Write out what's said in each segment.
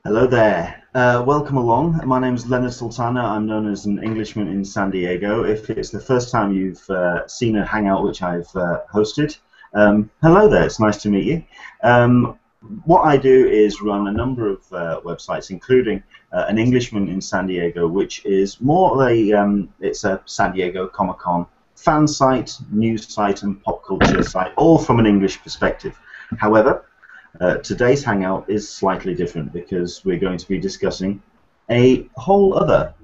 Hello there. Welcome along. My name is Leonard Sultana. I'm known as an Englishman in San Diego. If it's the first time you've seen a hangout which I've hosted, hello there. It's nice to meet you. What I do is run a number of websites, including an Englishman in San Diego, which is more a it's a San Diego Comic-Con fan site, news site, and pop culture site, all from an English perspective. However, today's hangout is slightly different because we're going to be discussing a whole other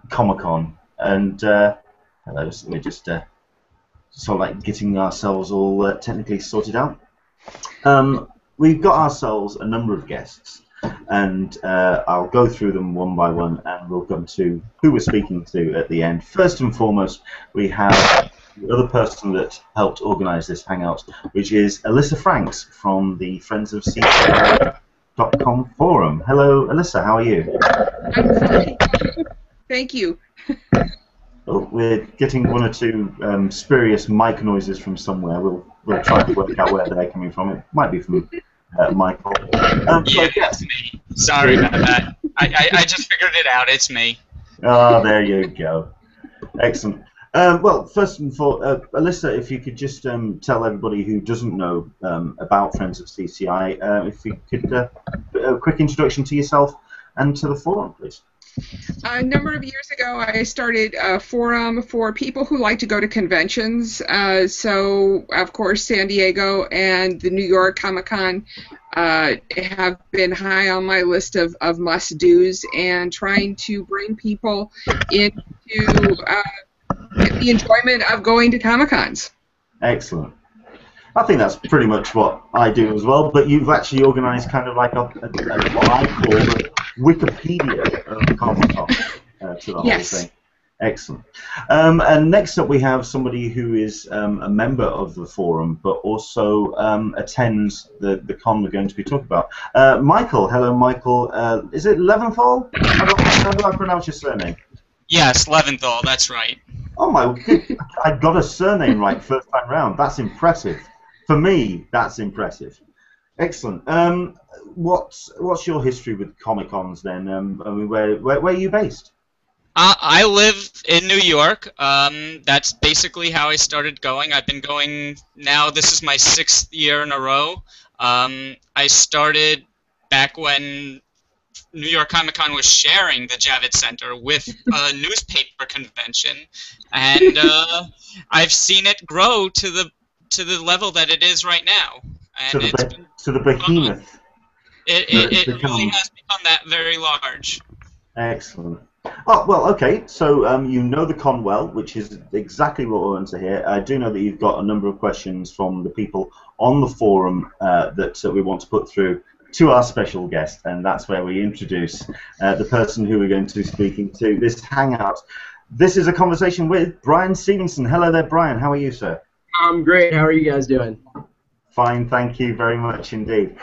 Comic-Con, and hello, so we're just sort of like getting ourselves all technically sorted out. We've got ourselves a number of guests, and I'll go through them one by one, and we'll come to who we're speaking to at the end. First and foremost, we have the other person that helped organise this hangout, which is Alyssa Franks from the Friends of CCI Forum. Hello, Alyssa. How are you? I'm fine. Thank you. Oh, we're getting one or two spurious mic noises from somewhere. We'll try to work out where they're coming from. It might be from Michael. Yeah, it's me. Sorry about that. I just figured it out. It's me. Oh, there you go. Excellent. Well, first and foremost, Alyssa, if you could just tell everybody who doesn't know about Friends of CCI, if you could a quick introduction to yourself and to the forum, please. A number of years ago, I started a forum for people who like to go to conventions. So, of course, San Diego and the New York Comic-Con have been high on my list of must-dos, and trying to bring people into the enjoyment of going to Comic-Cons. Excellent. I think that's pretty much what I do as well, but you've actually organised kind of like what I call the Wikipedia of Comic-Con to the whole thing. Excellent. And next up we have somebody who is a member of the forum, but also attends the con we're going to be talking about. Michael, hello Michael. Is it Leventhal? How do I pronounce your surname? Yes, Leventhal, that's right. Oh my, I got a surname right first time round. That's impressive. For me, that's impressive. Excellent. What's your history with Comic-Cons then? I mean, where are you based? I live in New York. That's basically how I started going. I've been going now. This is my 6th year in a row. I started back when New York Comic-Con was sharing the Javits Center with a newspaper convention, and I've seen it grow to the level that it is right now. And to the behemoth. It really has become that very large. Excellent. Oh, well, okay, so you know the con well, which is exactly what we want to hear. I do know that you've got a number of questions from the people on the forum that we want to put through to our special guest, and that's where we introduce the person who we're going to be speaking to this hangout. This is a conversation with Brian Stephenson. Hello there, Brian. How are you, sir? I'm great. How are you guys doing? Fine, thank you very much indeed.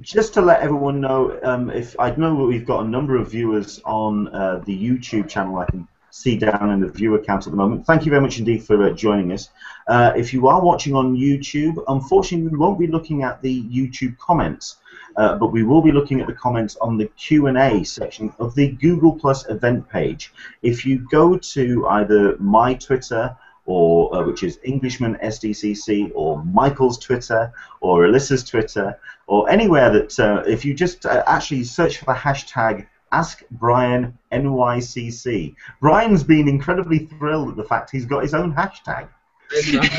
Just to let everyone know, if I know we've got a number of viewers on the YouTube channel, I can see down in the viewer count at the moment. Thank you very much indeed for joining us. If you are watching on YouTube, unfortunately we won't be looking at the YouTube comments, but we will be looking at the comments on the Q&A section of the Google Plus event page. If you go to either my Twitter, or which is Englishman SDCC, or Michael's Twitter, or Alyssa's Twitter, or anywhere that, if you just actually search for the hashtag #AskBrianNYCC. Brian's been incredibly thrilled at the fact he's got his own hashtag. It's a big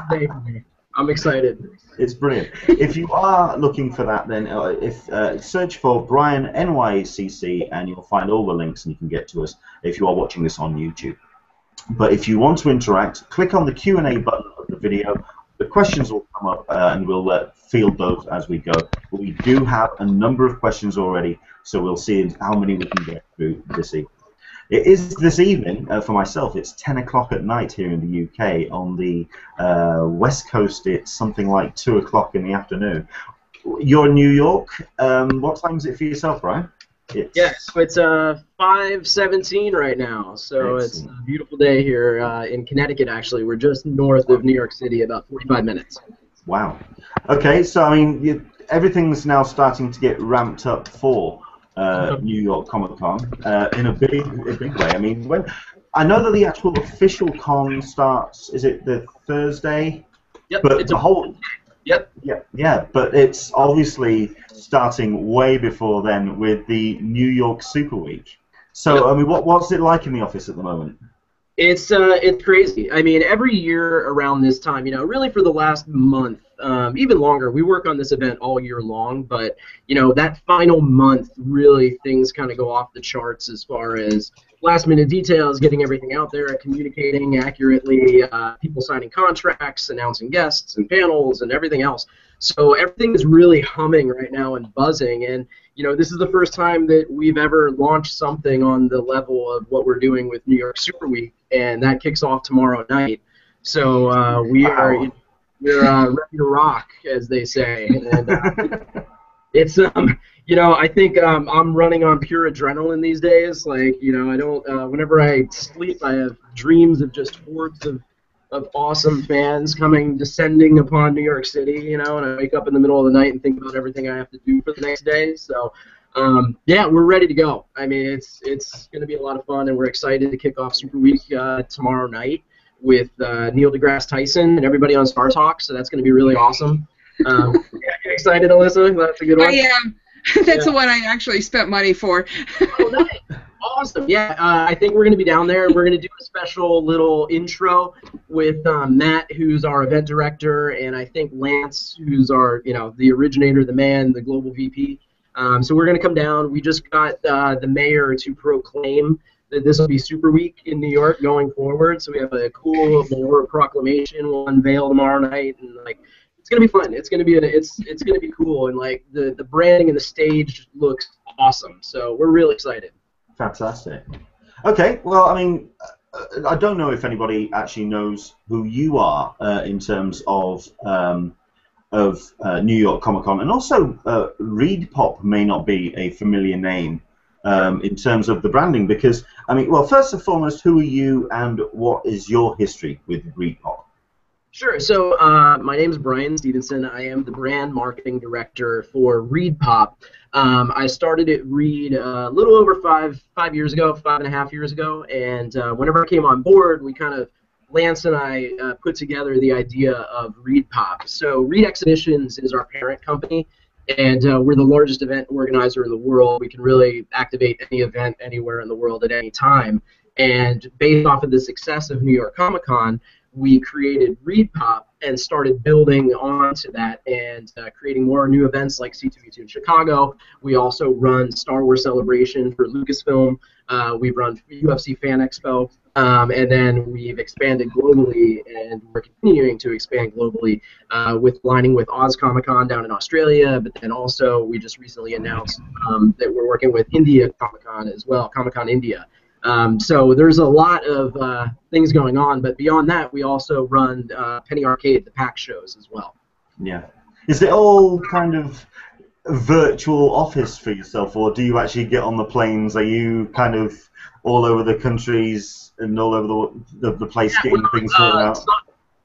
day for me. I'm excited. It's brilliant. If you are looking for that, then search for Brian NYCC, and you'll find all the links, and you can get to us if you are watching this on YouTube. But if you want to interact, click on the Q&A button of the video. The questions will come up, and we'll field those as we go. But we do have a number of questions already, so we'll see how many we can get through this evening. It is this evening, for myself, it's 10 o'clock at night here in the UK. On the West Coast, it's something like 2 o'clock in the afternoon. You're in New York. What time is it for yourself, Brian? Yes, it's 5:17 right now, so Excellent. It's a beautiful day here in Connecticut, actually. We're just north of New York City, about 45 minutes. Wow. Okay, so I mean, everything's now starting to get ramped up for New York Comic Con in a big way. I mean, I know that the actual official con starts, is it the Thursday? Yep. But the whole. Yep. Yeah, but it's obviously starting way before then with the New York Super Week. So, Yep. I mean, what's it like in the office at the moment? It's crazy. I mean, every year around this time, really for the last month, even longer, we work on this event all year long, but, that final month, really things kind of go off the charts as far as last-minute details, getting everything out there, communicating accurately, people signing contracts, announcing guests and panels and everything else. So everything is really humming right now and buzzing, and this is the first time that we've ever launched something on the level of what we're doing with New York Super Week, and that kicks off tomorrow night. So we're ready to rock, as they say. And it's I think I'm running on pure adrenaline these days. Like I don't. Whenever I sleep, I have dreams of just hordes of awesome fans descending upon New York City, and I wake up in the middle of the night and think about everything I have to do for the next day. So, yeah, we're ready to go. I mean, it's going to be a lot of fun, and we're excited to kick off Super Week tomorrow night with Neil deGrasse Tyson and everybody on Star Talk. So that's going to be really awesome. Yeah, you excited, Alyssa? That's a good one. I am. That's the one I actually spent money for. Oh, nice. Awesome. Yeah, I think we're going to be down there, and we're going to do a special little intro with Matt, who's our event director, and I think Lance, who's our, the originator, the man, the global VP. So we're going to come down. We just got the mayor to proclaim that this will be Super Week in New York going forward. So we have a cool mayoral proclamation. We'll unveil tomorrow night, and it's gonna be fun. It's gonna be cool, and the branding and the stage looks awesome. So we're really excited. Fantastic. Okay, well, I mean, I don't know if anybody actually knows who you are in terms of New York Comic Con, and also ReedPOP may not be a familiar name in terms of the branding, because I mean, well, first and foremost, who are you, and what is your history with ReedPOP? Sure. So my name is Brian Stephenson. I am the brand marketing director for ReedPOP. I started at Reed a little over 5.5 years ago, and whenever I came on board, we kind of, Lance and I put together the idea of ReedPOP. So Reed Exhibitions is our parent company, and we're the largest event organizer in the world. We can really activate any event anywhere in the world at any time. And based off of the success of New York Comic Con, we created ReedPOP and started building onto that and creating more new events like C2E2 in Chicago. We also run Star Wars Celebration for Lucasfilm. We've run UFC Fan Expo. And then we've expanded globally, and we're continuing to expand globally with lining with Oz Comic Con down in Australia, but then also we just recently announced that we're working with India Comic Con as well, Comic Con India. So there's a lot of things going on, but beyond that, we also run Penny Arcade, the PAX shows as well. Yeah. Is it all kind of a virtual office for yourself, or do you actually get on the planes? Are you kind of all over the countries and all over the place getting things sorted out?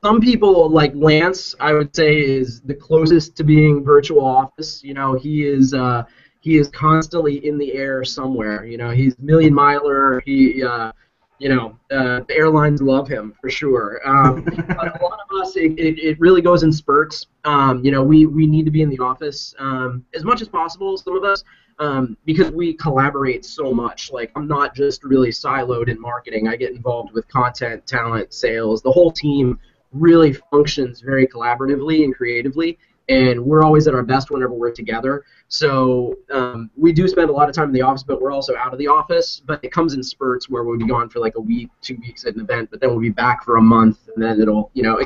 Some people, like Lance, I would say, is the closest to being virtual office. He is constantly in the air somewhere. He's million miler. The airlines love him for sure. But a lot of us, it really goes in spurts. We need to be in the office as much as possible. Some of us, because we collaborate so much. Like, I'm not just really siloed in marketing. I get involved with content, talent, sales. The whole team really functions very collaboratively and creatively. And we're always at our best whenever we're together. So we do spend a lot of time in the office, but we're also out of the office. But it comes in spurts where we'll be gone for like a week, 2 weeks at an event, but then we'll be back for a month, and then it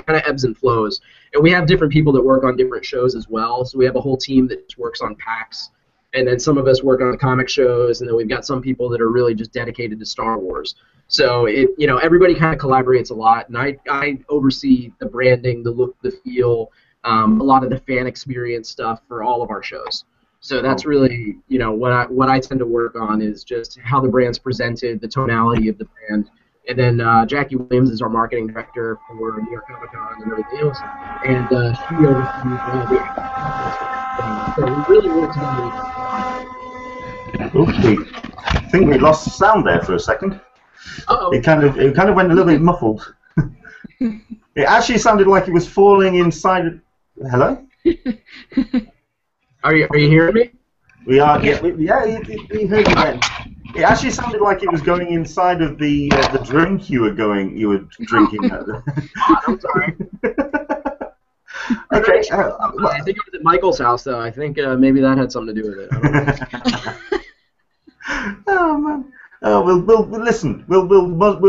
kind of ebbs and flows. And we have different people that work on different shows as well. So we have a whole team that just works on PAX, and then some of us work on the comic shows, and then we've got some people that are really just dedicated to Star Wars. So everybody kind of collaborates a lot, and I oversee the branding, the look, the feel, a lot of the fan experience stuff for all of our shows. So that's really, what I tend to work on is just how the brand's presented, the tonality of the brand. And then Jackie Williams is our marketing director for New York Comic Con and everything else. And she oversees all the So we really work together. Oops, I think we lost sound there for a second. Uh-oh. It kind of went a little bit muffled. It actually sounded like it was falling inside. Hello? Are you hearing me? We are. Yeah, we heard you then. It actually sounded like it was going inside of the drink you were drinking. I'm sorry. Okay. I think it was at Michael's house, though. I think maybe that had something to do with it. I don't know. Oh man. Oh, we'll listen. We'll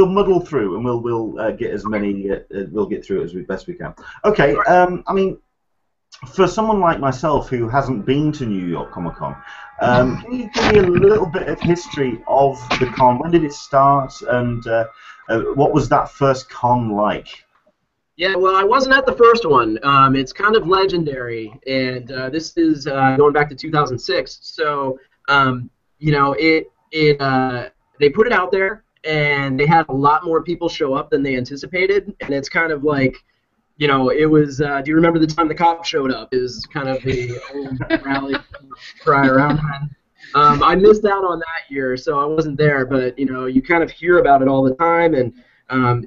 muddle through, and we'll get as many. We'll get through it as best we can. Okay. I mean, for someone like myself who hasn't been to New York Comic Con, can you give me a little bit of history of the con? When did it start, and what was that first con like? Yeah, well, I wasn't at the first one. It's kind of legendary, and this is going back to 2006. So, you know, they put it out there, and they had a lot more people show up than they anticipated, and it's kind of like, you know, it was. Do you remember the time the cops showed up? It was kind of the old rally cry around then. I missed out on that year, so I wasn't there. But you know, you kind of hear about it all the time, and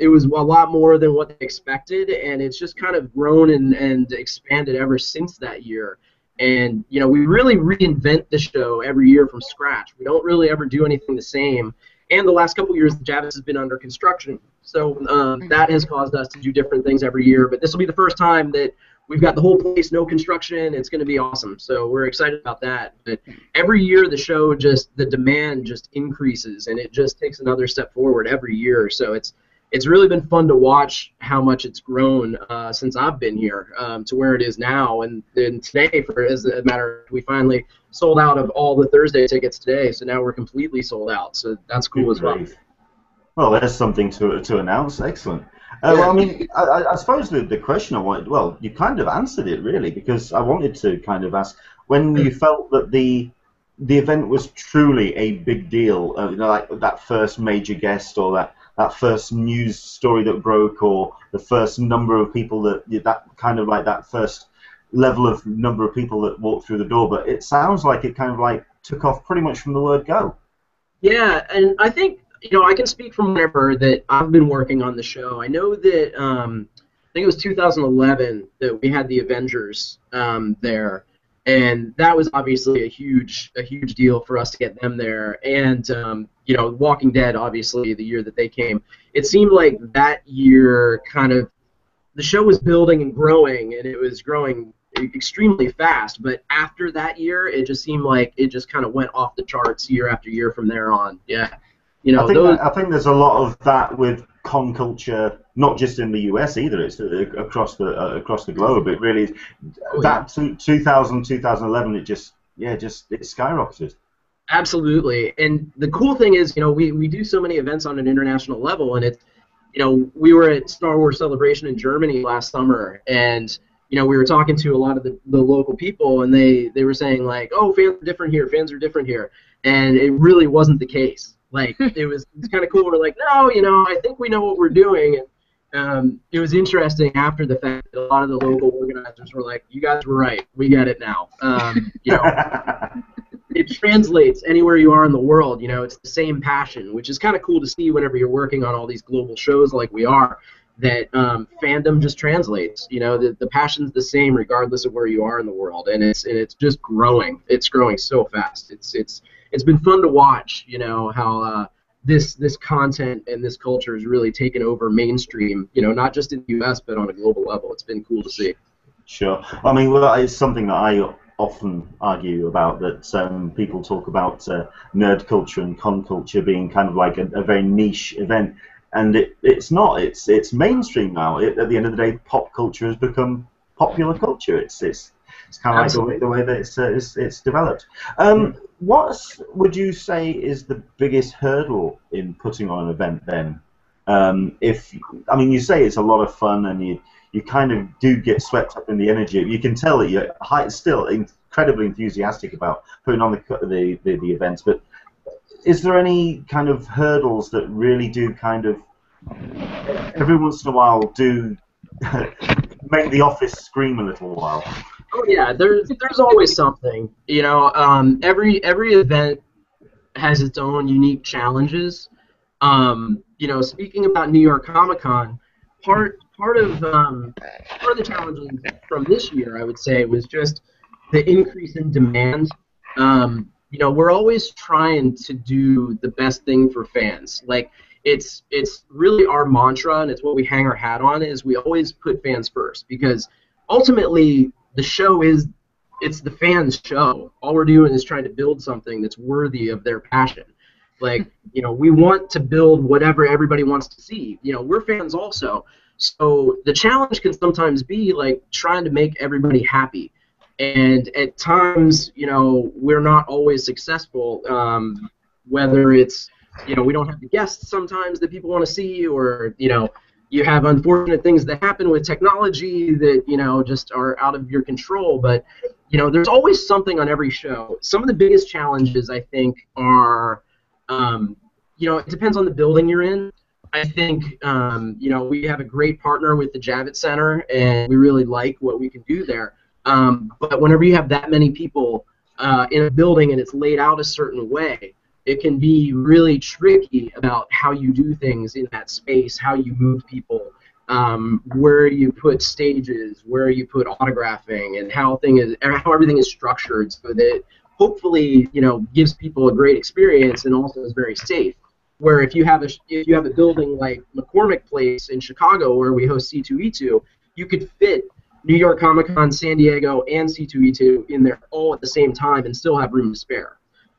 it was a lot more than what they expected, and it's just kind of grown and expanded ever since that year. And you know, we really reinvent the show every year from scratch. We don't really ever do anything the same. And the last couple of years, the Javits has been under construction, so that has caused us to do different things every year. But this will be the first time that we've got the whole place, no construction. It's going to be awesome, so we're excited about that. But every year, the show the demand just increases, and it just takes another step forward every year. So it's really been fun to watch how much it's grown since I've been here to where it is now. And then today, as a matter, we finally sold out of all the Thursday tickets today, so now we're completely sold out. So that's cool as well. Well, there's something to announce. Excellent. Well, I mean, I suppose the question I wanted, well, you kind of answered it really, because I wanted to kind of ask when you felt that the event was truly a big deal, you know, like that first major guest or that first news story that broke, or the first number of people that kind of like that first level of number of people that walked through the door. But it sounds like it kind of like took off pretty much from the word go. Yeah, and I think, you know, I can speak from whenever that I've been working on the show. I know that I think it was 2011 that we had the Avengers there, and that was obviously a huge deal for us to get them there. And you know, Walking Dead, obviously, the year that they came, it seemed like that year kind of the show was building and growing, and it was growing extremely fast. But after that year, it just seemed like it just kind of went off the charts year after year from there on. Yeah, you know, I think there's a lot of that with con culture, not just in the US either. It's across the globe. It really is. That 2000, 2011, it skyrocketed. Absolutely. And the cool thing is, you know, we do so many events on an international level, and it's, you know, we were at Star Wars Celebration in Germany last summer, and you know, we were talking to a lot of the local people, and they were saying like, oh, fans are different here, and it really wasn't the case. Like, it's kind of cool. We're like, no, you know, I think we know what we're doing. And it was interesting after the fact that a lot of the local organizers were like, you guys were right. We get it now. You know, it translates anywhere you are in the world. You know, it's the same passion, which is kind of cool to see whenever you're working on all these global shows like we are, that fandom just translates. You know, the passion's the same regardless of where you are in the world, and it's just growing. It's growing so fast. It's been fun to watch, you know, how this content and this culture has really taken over mainstream, you know, not just in the U.S. but on a global level. It's been cool to see. Sure. I mean, well, it's something that I often argue about, that people talk about nerd culture and con culture being kind of like a very niche event, and it's not. It's mainstream now. At the end of the day, pop culture has become popular culture. It's kind of like the way that it's developed. What would you say is the biggest hurdle in putting on an event then? You say it's a lot of fun, and you kind of do get swept up in the energy. You can tell that you're still incredibly enthusiastic about putting on the events. But is there any kind of hurdles that really do kind of every once in a while do make the office scream a little while. Oh yeah, there's always something. You know, every event has its own unique challenges. You know, speaking about New York Comic Con, part of the challenges from this year, I would say, was just the increase in demand. You know, we're always trying to do the best thing for fans. Like, it's really our mantra, and it's what we hang our hat on, is we always put fans first, because ultimately the show it's the fans' show. All we're doing is trying to build something that's worthy of their passion. Like, you know, we want to build whatever everybody wants to see. You know, we're fans also. So the challenge can sometimes be like trying to make everybody happy. And at times, you know, we're not always successful, whether it's, you know, we don't have the guests sometimes that people want to see, or, you know, you have unfortunate things that happen with technology that, you know, just are out of your control. But, you know, there's always something on every show. Some of the biggest challenges, I think, are, you know, it depends on the building you're in. I think, you know, we have a great partner with the Javits Center, and we really like what we can do there. But whenever you have that many people in a building and it's laid out a certain way, it can be really tricky about how you do things in that space, how you move people, where you put stages, where you put autographing, and how everything is structured so that it hopefully, you know, gives people a great experience and also is very safe. Where if you have a building like McCormick Place in Chicago, where we host C2E2, you could fit New York Comic Con, San Diego, and C2E2 in there all at the same time and still have room to spare.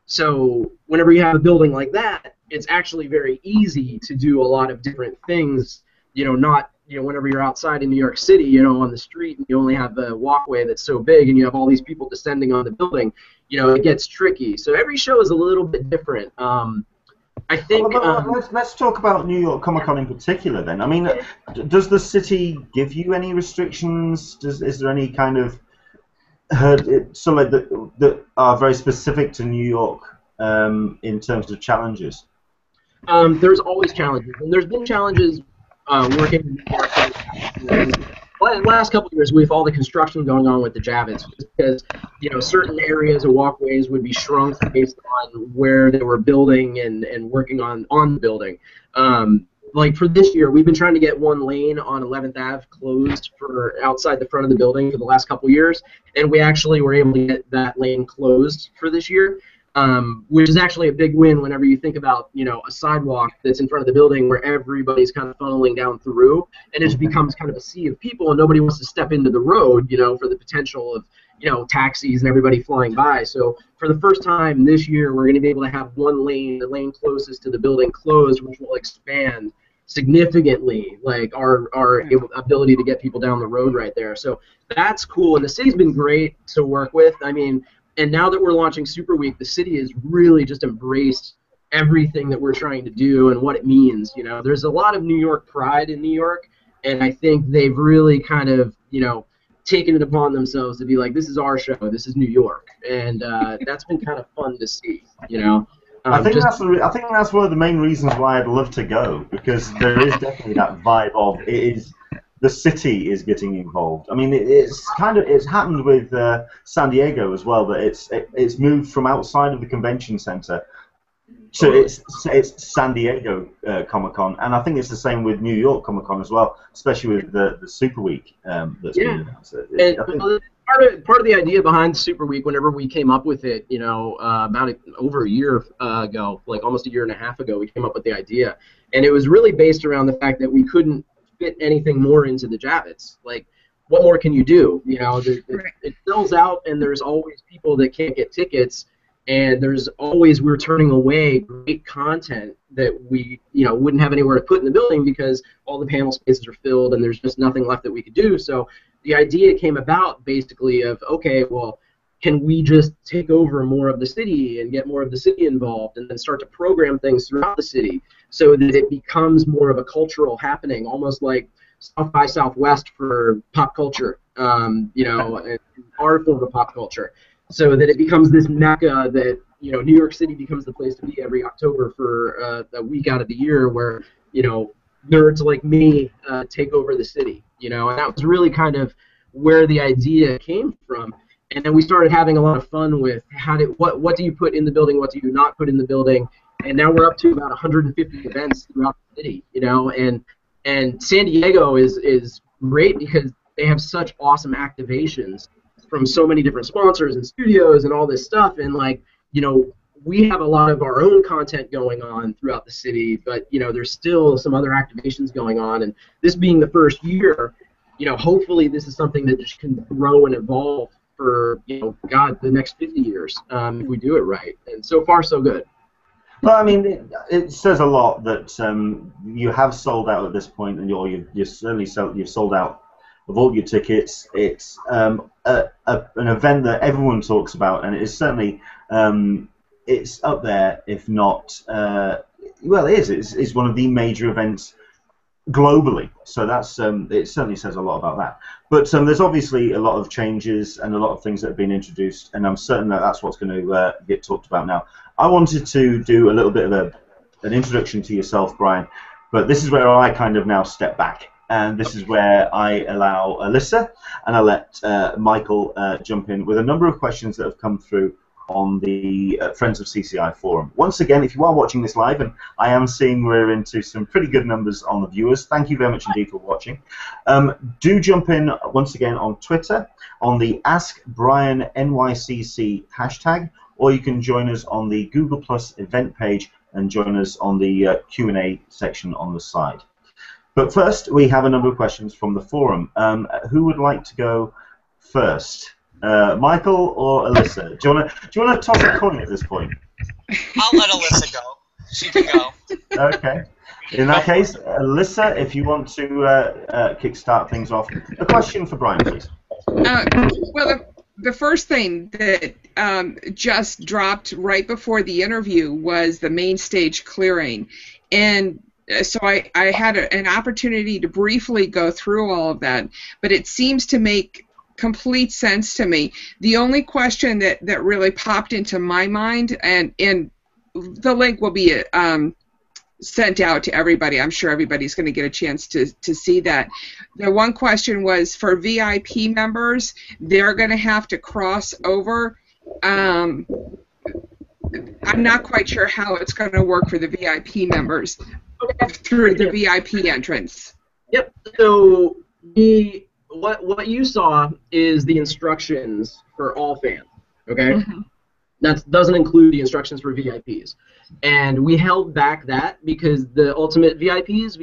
So whenever you have a building like that, it's actually very easy to do a lot of different things. You know, not, you know, whenever you're outside in New York City, you know, on the street, and you only have a walkway that's so big, and you have all these people descending on the building, you know, it gets tricky. So every show is a little bit different. I think. Let's talk about New York Comic Con in particular. Then, I mean, does the city give you any restrictions? Is there any kind of something that are very specific to New York in terms of challenges? There's always challenges, and there's been challenges working in New York. The last couple of years, with all the construction going on with the Javits, because, you know, certain areas of walkways would be shrunk based on where they were building and working on the building. Like for this year, we've been trying to get one lane on 11th Ave closed for outside the front of the building for the last couple of years, and we actually were able to get that lane closed for this year. Which is actually a big win whenever you think about, you know, a sidewalk that's in front of the building where everybody's kind of funneling down through, and it just becomes kind of a sea of people, and nobody wants to step into the road, you know, for the potential of, you know, taxis and everybody flying by. So for the first time this year, we're going to be able to have one lane, the lane closest to the building, closed, which will expand significantly, like our ability to get people down the road right there. So that's cool, and the city's been great to work with. I mean, and now that we're launching Super Week, the city has really just embraced everything that we're trying to do and what it means. You know, there's a lot of New York pride in New York, and I think they've really kind of, you know, taken it upon themselves to be like, this is our show, this is New York, and that's been kind of fun to see. You know, I think that's one of the main reasons why I'd love to go, because there is definitely that vibe of the city is getting involved. I mean, it's happened with San Diego as well, that it's moved from outside of the convention center to it's San Diego Comic Con, and I think it's the same with New York Comic Con as well, especially with the Super Week that's been announced. Part of the idea behind Super Week, whenever we came up with it, you know, over a year ago, like almost a year and a half ago, we came up with the idea, and it was really based around the fact that we couldn't fit anything more into the Javits. Like, what more can you do? You know, it sells out, and there's always people that can't get tickets, and we're turning away great content that we, you know, wouldn't have anywhere to put in the building because all the panel spaces are filled and there's just nothing left that we could do. So the idea came about basically of, okay, well, can we just take over more of the city and get more of the city involved, and then start to program things throughout the city so that it becomes more of a cultural happening, almost like South by Southwest for pop culture, you know, our form of pop culture, so that it becomes this mecca that, you know, New York City becomes the place to be every October for a week out of the year, where, you know, nerds like me take over the city, you know, and that was really kind of where the idea came from. And then we started having a lot of fun with what do you put in the building, what do you not put in the building, and now we're up to about 150 events throughout the city, you know, and San Diego is great because they have such awesome activations from so many different sponsors and studios and all this stuff, and like, you know, we have a lot of our own content going on throughout the city, but you know, there's still some other activations going on, and this being the first year, you know, hopefully this is something that just can grow and evolve for, you know, God, the next 50 years if we do it right. And so far, so good. Well, I mean, it says a lot that you have sold out at this point, and you've certainly you've sold out of all your tickets. It's an event that everyone talks about, and it is certainly it's up there, if not, well, it is. It's one of the major events globally, so that's it certainly says a lot about that. But there's obviously a lot of changes and a lot of things that have been introduced, and I'm certain that that's what's going to get talked about now. I wanted to do a little bit of an introduction to yourself, Brian, but this is where I kind of now step back, and this is where I allow Alyssa and I let Michael jump in with a number of questions that have come through on the Friends of CCI Forum. Once again, if you are watching this live, and I am seeing we're into some pretty good numbers on the viewers, thank you very much indeed for watching. Do jump in once again on Twitter, on the Ask Brian NYCC hashtag, or you can join us on the Google Plus event page and join us on the Q&A section on the side. But first, we have a number of questions from the forum. Who would like to go first? Michael or Alyssa? Do you want to toss a coin at this point? I'll let Alyssa go. She can go. Okay. In that case, Alyssa, if you want to kickstart things off, a question for Brian, please. Well, the first thing that just dropped right before the interview was the main stage clearing, and so I had an opportunity to briefly go through all of that, but it seems to make complete sense to me. The only question that really popped into my mind, and the link will be sent out to everybody. I'm sure everybody's going to get a chance to see that. The one question was for VIP members, they're going to have to cross over. I'm not quite sure how it's going to work for the VIP members through the VIP entrance. Yep. So what you saw is the instructions for all fans, okay? Mm-hmm. That doesn't include the instructions for VIPs. And we held back that because the ultimate VIPs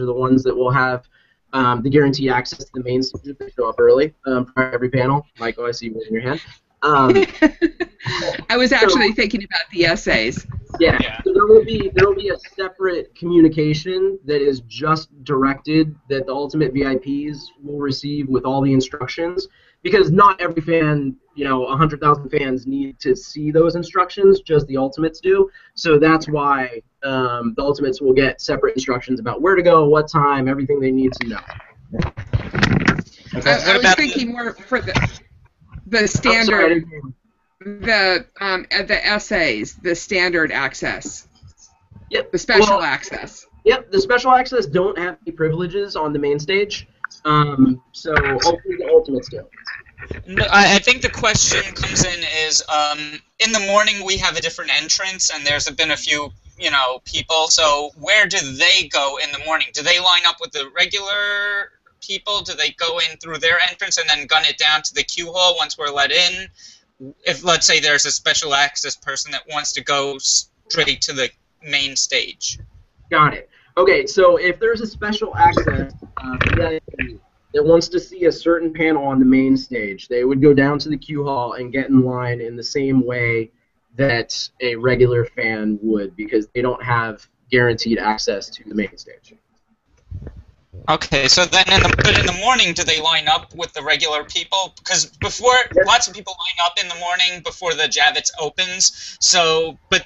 are the ones that will have the guaranteed access to the main stage if they show up early for every panel. Michael, I see you raising your hand. I was actually thinking about the essays. Yeah. So there will be a separate communication that is just directed that the ultimate VIPs will receive with all the instructions, because not every fan, 100,000 fans need to see those instructions, just the ultimates do. So that's why the ultimates will get separate instructions about where to go, what time, everything they need to know. I was thinking more for the standard, the essays, the standard access. Yep. The special access. Yep. The special access don't have any privileges on the main stage, so hopefully the ultimates do. No, I think the question comes in is in the morning we have a different entrance, and there's been a few people. So where do they go in the morning? Do they line up with the regular people? Do they go in through their entrance and then gun it down to the queue hall once we're let in? If, let's say, there's a special access person that wants to go straight to the main stage. Got it. Okay, so if there's a special access VIP that wants to see a certain panel on the main stage, they would go down to the queue hall and get in line in the same way that a regular fan would, because they don't have guaranteed access to the main stage. Okay, so then in the morning, do they line up with the regular people? Because before, lots of people line up in the morning before the Javits opens. So, but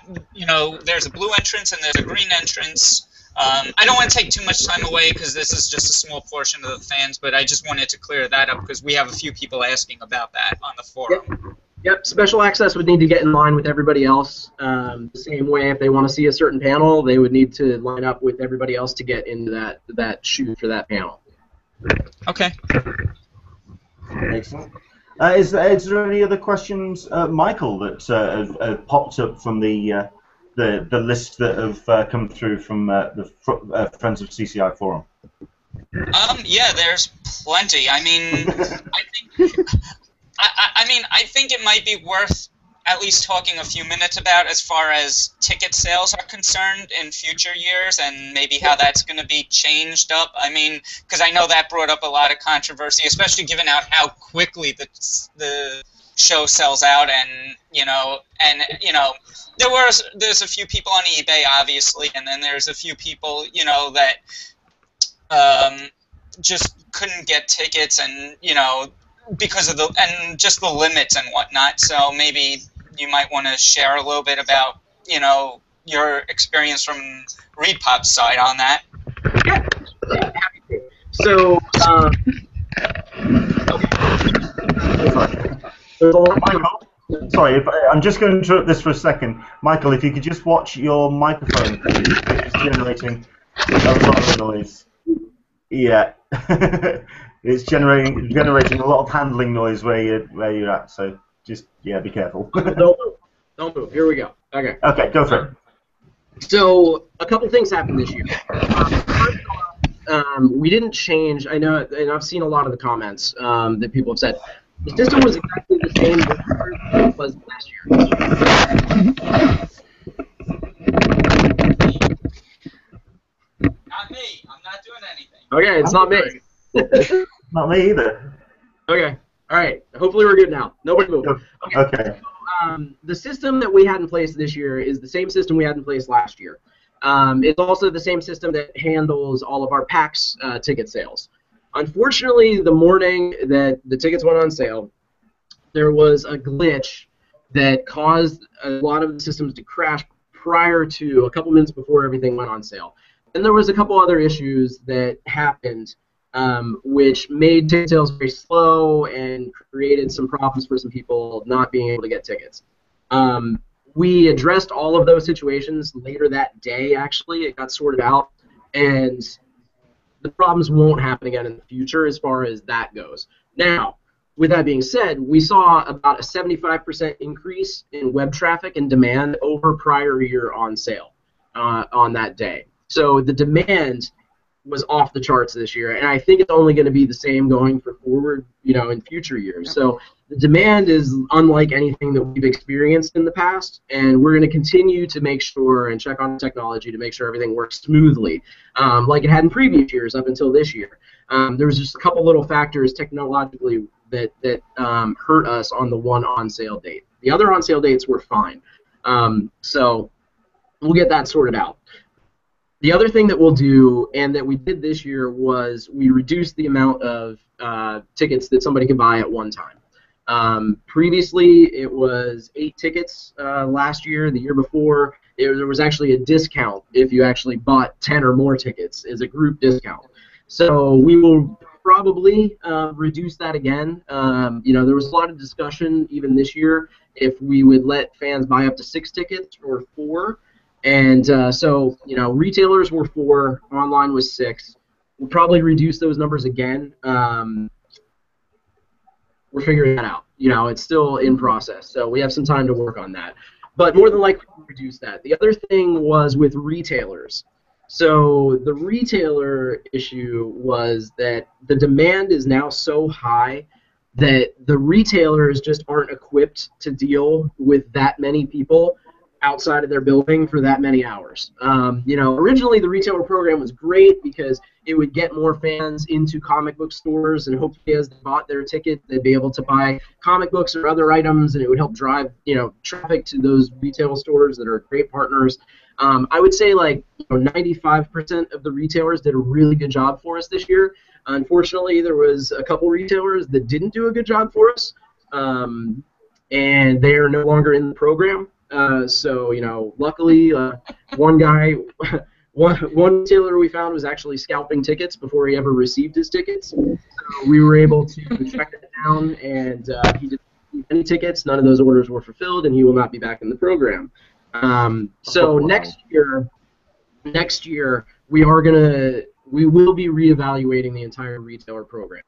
there's a blue entrance and there's a green entrance. I don't want to take too much time away because this is just a small portion of the fans, but I just wanted to clear that up because we have a few people asking about that on the forum. Yep, special access would need to get in line with everybody else. The same way, if they want to see a certain panel, they would need to line up with everybody else to get into that shoot for that panel. Okay. Excellent. Is there any other questions, Michael, that have popped up from the list that have come through from the Friends of CCI Forum? Yeah, there's plenty. I mean, I think it might be worth at least talking a few minutes about as far as ticket sales are concerned in future years and maybe how that's going to be changed up. I mean, because I know that brought up a lot of controversy, especially given out how quickly the show sells out, and there's a few people on eBay, obviously, and then there's a few people, that just couldn't get tickets, and because of just the limits and whatnot. So maybe you might want to share a little bit about your experience from ReedPOP's side on that. Yeah, happy to. So Michael, sorry, I'm just going to interrupt this for a second. Michael, if you could just watch your microphone, please. It's generating a lot of noise. Yeah. It's generating a lot of handling noise where you're at, so just be careful. Don't move. Here we go. Okay. Okay, go for it. So a couple things happened this year. First off, we didn't change. I know, and I've seen a lot of the comments that people have said. The system was exactly the same as it was last year. Not me. I'm not doing anything. Okay, it's not me. Not me either. Okay. All right. Hopefully we're good now. Nobody move. Okay. So, the system that we had in place this year is the same system we had in place last year. It's also the same system that handles all of our PAX ticket sales. Unfortunately, the morning that the tickets went on sale, there was a glitch that caused a lot of the systems to crash prior to a couple minutes before everything went on sale. And there was a couple other issues that happened which made ticket sales very slow and created some problems for some people not being able to get tickets. We addressed all of those situations later that day, actually. It got sorted out, and the problems won't happen again in the future as far as that goes. Now, with that being said, we saw about a 75% increase in web traffic and demand over prior year on sale on that day. So the demand was off the charts this year, and I think it's only going to be the same going forward, in future years. So the demand is unlike anything that we've experienced in the past, and we're going to continue to make sure and check on technology to make sure everything works smoothly, like it had in previous years up until this year. There was just a couple little factors technologically that hurt us on the one on-sale date. The other on-sale dates were fine, so we'll get that sorted out. The other thing that we'll do, and that we did this year, was we reduced the amount of tickets that somebody could buy at one time. Previously, it was 8 tickets last year. The year before, there was actually a discount if you actually bought 10 or more tickets as a group discount. So we will probably reduce that again. There was a lot of discussion even this year if we would let fans buy up to 6 tickets or 4. And so, retailers were 4, online was 6. We'll probably reduce those numbers again. We're figuring that out. It's still in process, so we have some time to work on that. But more than likely, we'll reduce that. The other thing was with retailers. So the retailer issue was that the demand is now so high that the retailers just aren't equipped to deal with that many people outside of their building for that many hours. Originally the retailer program was great because it would get more fans into comic book stores, and hopefully as they bought their ticket, they'd be able to buy comic books or other items, and it would help drive, traffic to those retail stores that are great partners. I would say 95% of the retailers did a really good job for us this year. Unfortunately, there was a couple retailers that didn't do a good job for us, and they are no longer in the program. So, luckily, one guy, one retailer we found was actually scalping tickets before he ever received his tickets. So we were able to track that down, and he did any tickets. None of those orders were fulfilled, and he will not be back in the program. So next year we will be reevaluating the entire retailer program.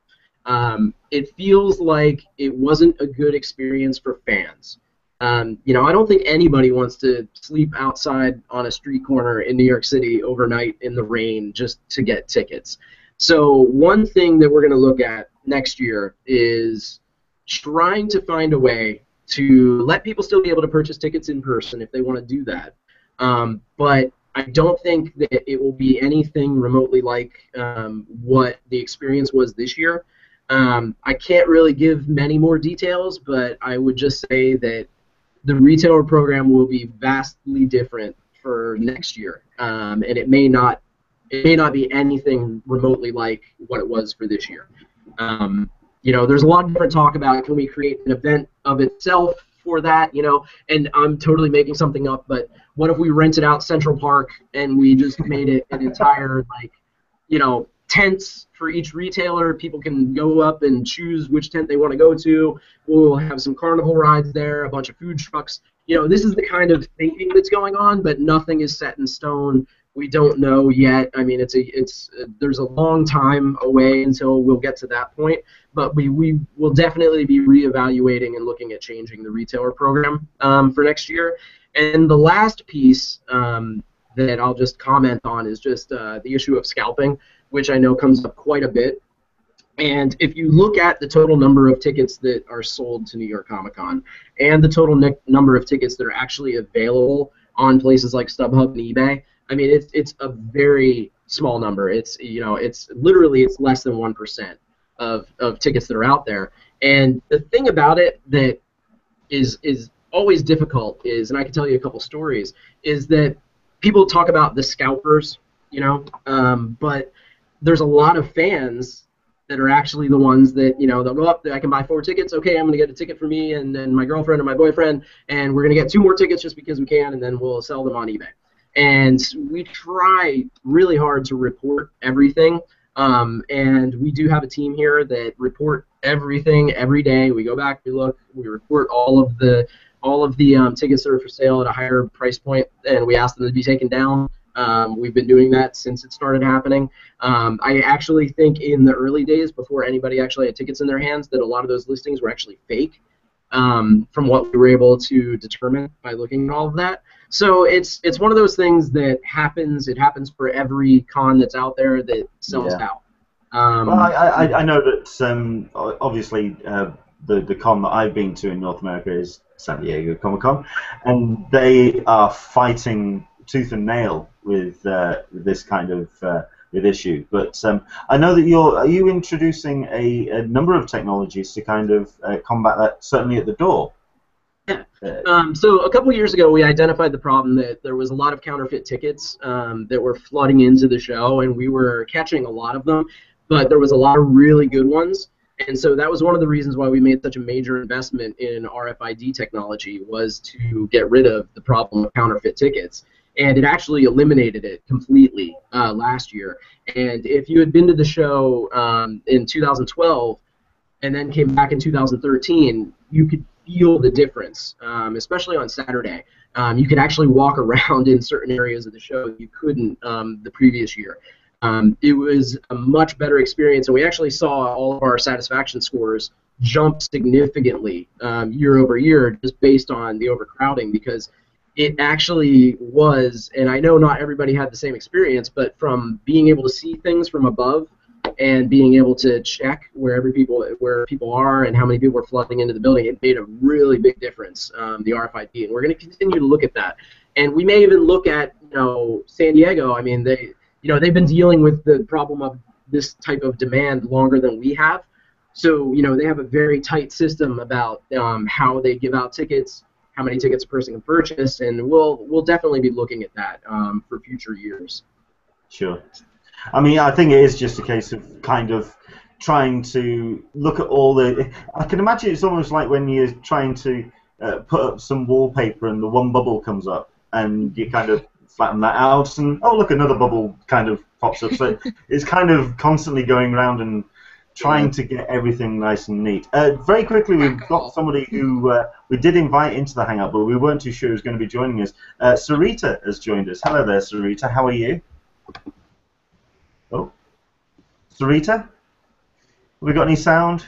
It feels like it wasn't a good experience for fans. You know, I don't think anybody wants to sleep outside on a street corner in New York City overnight in the rain just to get tickets. So one thing that we're going to look at next year is trying to find a way to let people still be able to purchase tickets in person if they want to do that. But I don't think that it will be anything remotely like what the experience was this year. I can't really give many more details, but I would just say that the retailer program will be vastly different for next year, and it may not be anything remotely like what it was for this year. You know, there's a lot of different talk about can we create an event of itself for that, you know, and I'm totally making something up, but what if we rented out Central Park and we just made it an entire, like, you know, tents for each retailer. People can go up and choose which tent they want to go to. We'll have some carnival rides there, a bunch of food trucks. You know, this is the kind of thinking that's going on, but nothing is set in stone. We don't know yet. I mean, there's a long time away until we'll get to that point, but we will definitely be reevaluating and looking at changing the retailer program for next year. And the last piece that I'll just comment on is just the issue of scalping, which I know comes up quite a bit. And if you look at the total number of tickets that are sold to New York Comic Con and the total number of tickets that are actually available on places like StubHub and eBay, I mean, it's a very small number. It's, you know, it's less than 1% of tickets that are out there. And the thing about it that is always difficult is, and I can tell you a couple stories, is that people talk about the scalpers, you know, but there's a lot of fans that are actually the ones that, you know, they'll go up, I can buy 4 tickets, okay, I'm going to get a ticket for me and my girlfriend or my boyfriend, and we're going to get 2 more tickets just because we can, and then we'll sell them on eBay. And we try really hard to report everything, and we do have a team here that report everything every day. We go back, we look, we report all of the tickets that are for sale at a higher price point, and we ask them to be taken down. We've been doing that since it started happening. I actually think in the early days, before anybody actually had tickets in their hands, that a lot of those listings were actually fake, from what we were able to determine by looking at all of that. So it's one of those things that happens. It happens for every con that's out there that sells out. Well, I know that obviously the con that I've been to in North America is San Diego Comic-Con, and they are fighting tooth and nail with this kind of with issue. But I know that are you introducing a number of technologies to kind of combat that, certainly at the door? Yeah. So a couple years ago, we identified the problem that there was a lot of counterfeit tickets that were flooding into the show, and we were catching a lot of them, but there was a lot of really good ones. And so that was one of the reasons why we made such a major investment in RFID technology, was to get rid of the problem of counterfeit tickets. And it actually eliminated it completely last year. And if you had been to the show in 2012 and then came back in 2013, you could feel the difference, especially on Saturday. You could actually walk around in certain areas of the show you couldn't the previous year. It was a much better experience, and we actually saw all of our satisfaction scores jump significantly year over year, just based on the overcrowding, because it actually was, and I know not everybody had the same experience, but from being able to see things from above and being able to check where people are and how many people are flooding into the building, it made a really big difference, the RFID, and we're going to continue to look at that. And we may even look at, you know, San Diego. I mean, they've been dealing with the problem of this type of demand longer than we have. So, you know, they have a very tight system about how they give out tickets, how many tickets a person can purchase, and we'll definitely be looking at that for future years. Sure. I mean, I think it is just a case of kind of trying to look at all the... I can imagine it's almost like when you're trying to put up some wallpaper and the one bubble comes up, and you kind of flatten that out, and oh look, another bubble kind of pops up. So it's kind of constantly going around and trying to get everything nice and neat. Very quickly, we've got somebody who we did invite into the Hangout, but we weren't too sure who was going to be joining us. Sarita has joined us. Hello there, Sarita. How are you? Oh, Sarita? Have we got any sound?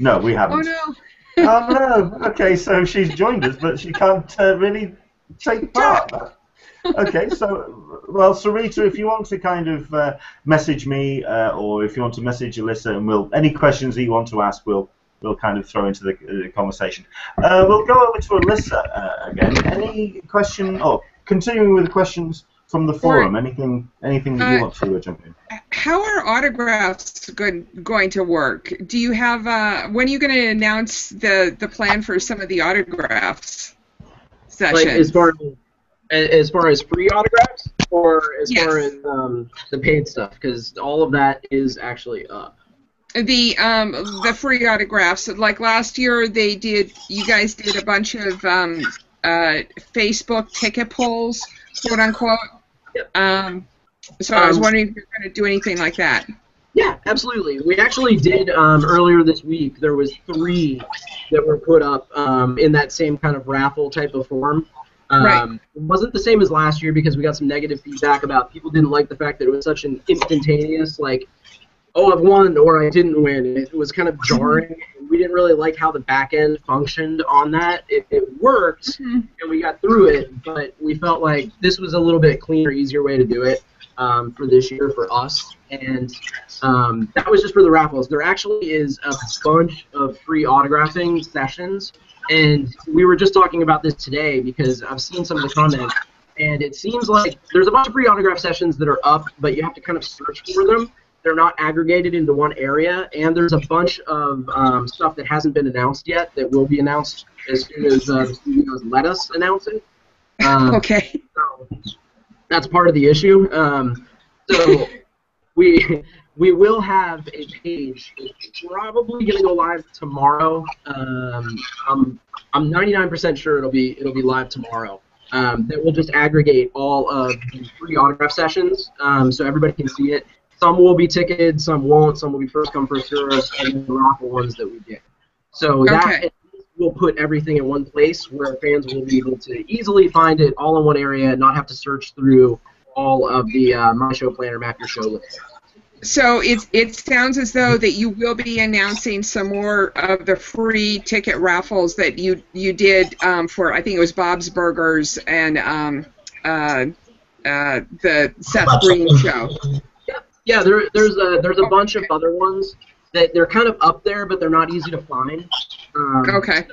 No, we haven't. Oh, no. Oh, no. Okay, so she's joined us, but she can't really take part. Okay, so, well, Sarita, if you want to kind of message me, or if you want to message Alyssa, and any questions that you want to ask, we'll kind of throw into the conversation. We'll go over to Alyssa again. Any question? Oh, continuing with the questions from the forum. Anything that you want to jump in? How are autographs going to work? Do you have when are you going to announce the plan for some of the autographs sessions? Like as far as free autographs, or as far as the paid stuff, because all of that is actually up. The free autographs, like last year, you guys did a bunch of Facebook ticket pulls, quote unquote. Yep. So I was wondering if you're going to do anything like that. Yeah, absolutely. We actually did earlier this week. There was 3 that were put up in that same kind of raffle type of form. Right. It wasn't the same as last year because we got some negative feedback about people didn't like the fact that it was such an instantaneous, like, oh, I've won or I didn't win. It was kind of jarring. We didn't really like how the back end functioned on that. It worked, and we got through it, but we felt like this was a little bit cleaner, easier way to do it for this year for us. And that was just for the raffles. There actually is a bunch of free autographing sessions. And we were just talking about this today because I've seen some of the comments, and it seems like there's a bunch of free autograph sessions that are up, but you have to kind of search for them. They're not aggregated into one area, and there's a bunch of stuff that hasn't been announced yet that will be announced as soon as the studios let us announce it. Okay. So that's part of the issue. So we will have a page. It's probably going to go live tomorrow. I'm 99% sure it'll be live tomorrow. That will just aggregate all of the free autograph sessions, so everybody can see it. Some will be ticketed, some won't. Some will be first come, first served, and then the raffle ones that we get. So that will put everything in one place where fans will be able to easily find it all in one area and not have to search through all of the My Show Planner, Map Your Show list. So it sounds as though that you will be announcing some more of the free ticket raffles that you did for, I think it was Bob's Burgers and the Seth Green show. Yeah, there's a bunch of other ones that they're kind of up there, but they're not easy to find. Okay.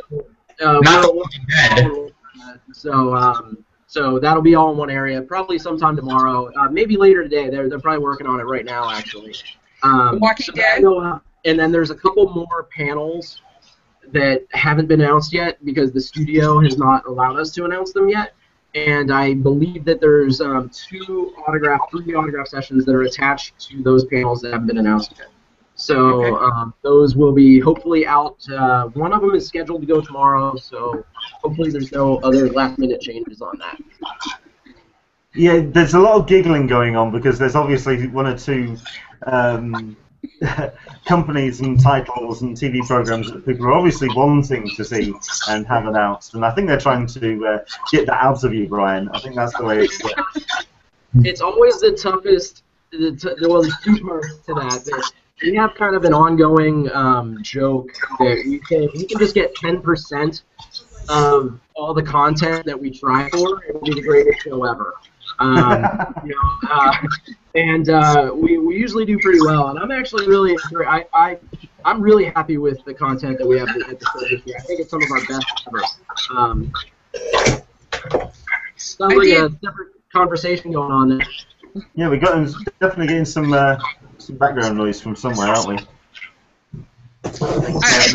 So that'll be all in one area, probably sometime tomorrow, maybe later today. They're probably working on it right now, actually. Walking Dead? And then there's a couple more panels that haven't been announced yet because the studio has not allowed us to announce them yet. And I believe that there's 2 free autograph sessions that are attached to those panels that haven't been announced yet. So those will be hopefully out. One of them is scheduled to go tomorrow, so hopefully there's no other last-minute changes on that. Yeah, there's a lot of giggling going on because there's obviously 1 or 2 companies and titles and TV programs that people are obviously wanting to see and have announced, and I think they're trying to get that out of you, Brian. I think that's the way it's It's always the toughest. Well, there's 2 parts to that. We have kind of an ongoing joke that we can just get 10% of all the content that we try for. It will be the greatest show ever. We usually do pretty well, and I'm actually really I'm really happy with the content that we have at the show this year. I think it's some of our best ever. Sounds like a separate conversation going on there. Yeah, we're definitely getting some background noise from somewhere, aren't we? A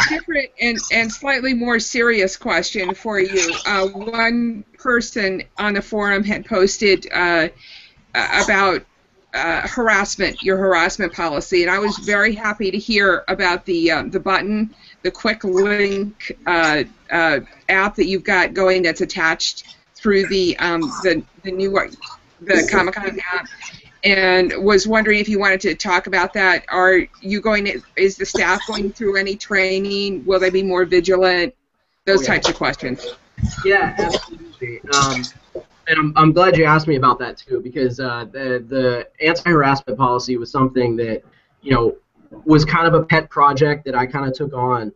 different and slightly more serious question for you. One person on the forum had posted about harassment, your harassment policy, and I was very happy to hear about the button, the quick link app that you've got going that's attached through the Comic-Con app. and was wondering if you wanted to talk about that. Are you is the staff going through any training? Will they be more vigilant? Those types of questions. Yeah, absolutely. And I'm glad you asked me about that too, because the anti-harassment policy was something that, you know, was kind of a pet project that I kind of took on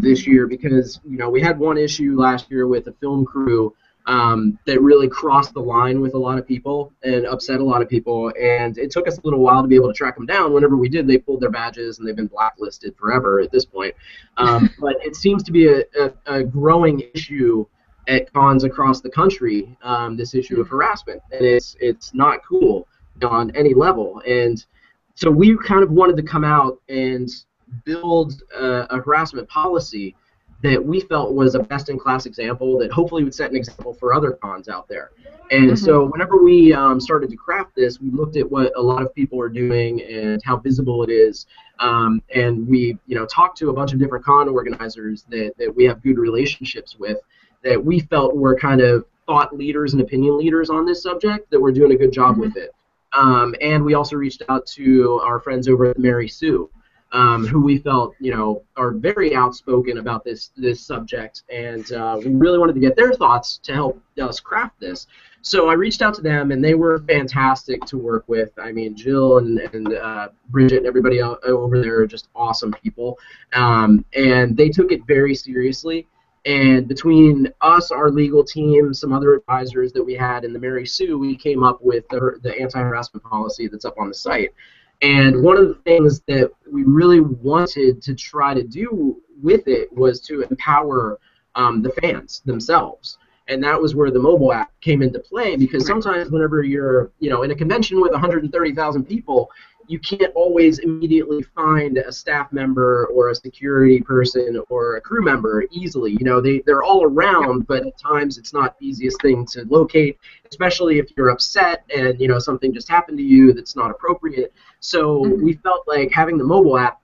this year, because, you know, we had one issue last year with a film crew that really crossed the line with a lot of people and upset a lot of people, and it took us a little while to be able to track them down. Whenever we did, they pulled their badges and they've been blacklisted forever at this point. But it seems to be a growing issue at cons across the country, this issue of harassment, and it's not cool, you know, on any level. And so we kind of wanted to come out and build a harassment policy that we felt was a best-in-class example that hopefully would set an example for other cons out there. And so whenever we started to craft this, we looked at what a lot of people are doing and how visible it is, and we, you know, talked to a bunch of different con organizers that we have good relationships with, that we felt were kind of thought leaders and opinion leaders on this subject, that were doing a good job with it. And we also reached out to our friends over at Mary Sue, who we felt, you know, are very outspoken about this subject, and we really wanted to get their thoughts to help us craft this. So I reached out to them, and they were fantastic to work with. I mean, Jill and Bridget and everybody over there are just awesome people, and they took it very seriously. And between us, our legal team, some other advisors that we had, and the Mary Sue, we came up with the anti-harassment policy that's up on the site. And one of the things that we really wanted to try to do with it was to empower the fans themselves. And that was where the mobile app came into play, because sometimes whenever you're, you know, in a convention with 130,000 people, you can't always immediately find a staff member or a security person or a crew member easily. You know, they're all around, but at times it's not the easiest thing to locate, especially if you're upset and, you know, something just happened to you that's not appropriate. So we felt like having the mobile app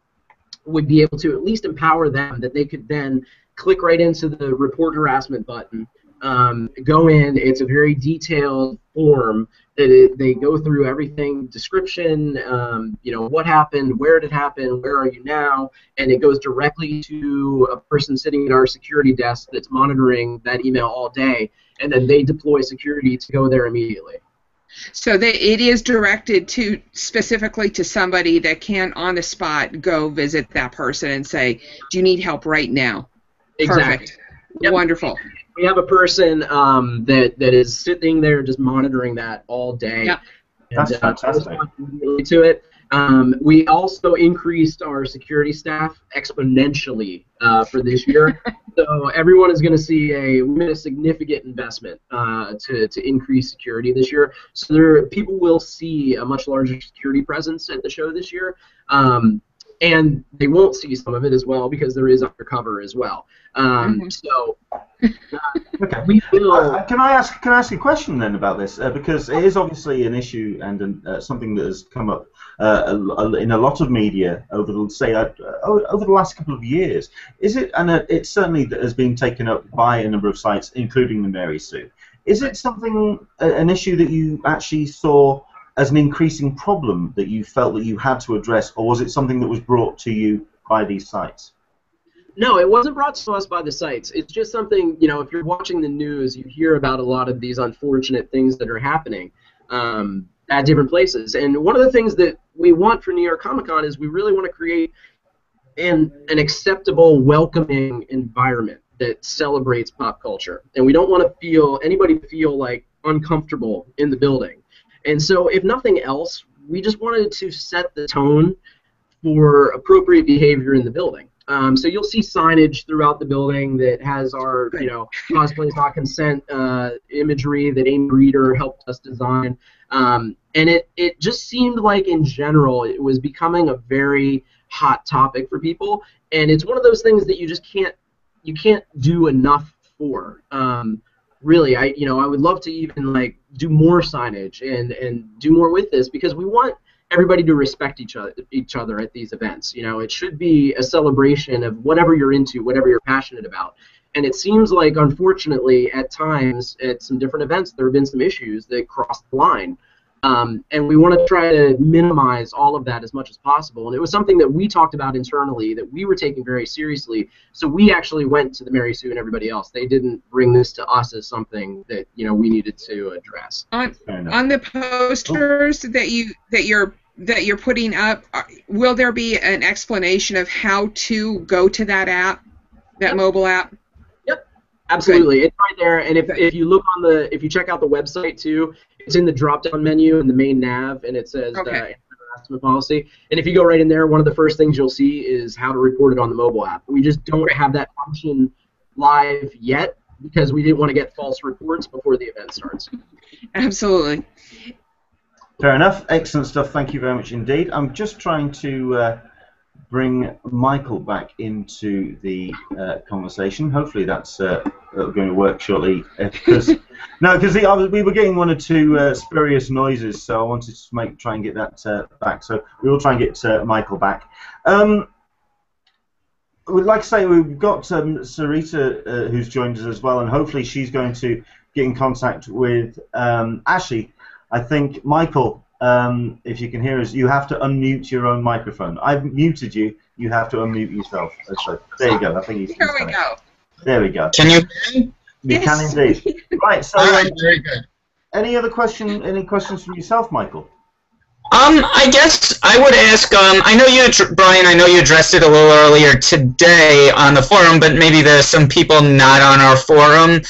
would be able to at least empower them, that they could then click right into the report harassment button, go in. It's a very detailed form that they go through everything, description, you know, what happened, where did it happen, where are you now, and it goes directly to a person sitting at our security desk that's monitoring that email all day, and then they deploy security to go there immediately. So it is directed to specifically to somebody that can on the spot go visit that person and say, do you need help right now? Exactly. Perfect. Yep. Wonderful. We have a person that is sitting there just monitoring that all day. Yeah. That's fantastic. To it. We also increased our security staff exponentially for this year. So everyone is going to see we made a significant investment to increase security this year. So people will see a much larger security presence at the show this year. And they won't see some of it as well, because there is undercover as well. So okay. We will. Can I ask you a question then about this? Because it is obviously an issue and something that has come up in a lot of media over the last couple of years. Is it? And it certainly has been taken up by a number of sites, including the Mary Sue. Is it something, an issue that you actually saw as an increasing problem that you felt that you had to address, or was it something that was brought to you by these sites? No, it wasn't brought to us by the sites. It's just something, you know, if you're watching the news, you hear about a lot of these unfortunate things that are happening at different places. And one of the things that we want for New York Comic Con is we really want to create an acceptable, welcoming environment that celebrates pop culture. And we don't want anybody to feel like uncomfortable in the building. And so, if nothing else, we just wanted to set the tone for appropriate behavior in the building. So you'll see signage throughout the building that has our, you know, cosplays not consent imagery that Amy Reeder helped us design. And it just seemed like, in general, it was becoming a very hot topic for people. And it's one of those things that you just can't do enough for. Really, I would love to even like do more signage and do more with this, because we want everybody to respect each other at these events. You know, it should be a celebration of whatever you're into, whatever you're passionate about. And it seems like, unfortunately, at times at some different events, there have been some issues that cross the line. And we want to try to minimize all of that as much as possible. And it was something that we talked about internally that we were taking very seriously. So we actually went to the Mary Sue and everybody else. They didn't bring this to us as something that we needed to address. On the posters that you're putting up, will there be an explanation of how to go to that app, that mobile app? Absolutely, it's right there. And if you look if you check out the website too, it's in the drop-down menu in the main nav, and it says harassment policy. And if you go right in there, one of the first things you'll see is how to report it on the mobile app. We just don't have that function live yet because we didn't want to get false reports before the event starts. Absolutely. Fair enough. Excellent stuff. Thank you very much indeed. I'm just trying to bring Michael back into the conversation. Hopefully that's going to work shortly. Because we were getting one or two spurious noises, so I wanted to try and get that back. So we will try and get Michael back. We'd like to say we've got Sarita who's joined us as well, and hopefully she's going to get in contact with Ashley. I think, Michael, if you can hear us, you have to unmute your own microphone. I've muted you. You have to unmute yourself. So, there you go. I think There we go. There we go. Can you hear me? You can indeed. Right. So, very good. Any questions from yourself, Michael? I guess I would ask, I know Brian, I know you addressed it a little earlier today on the forum, but maybe there's some people not on our forum,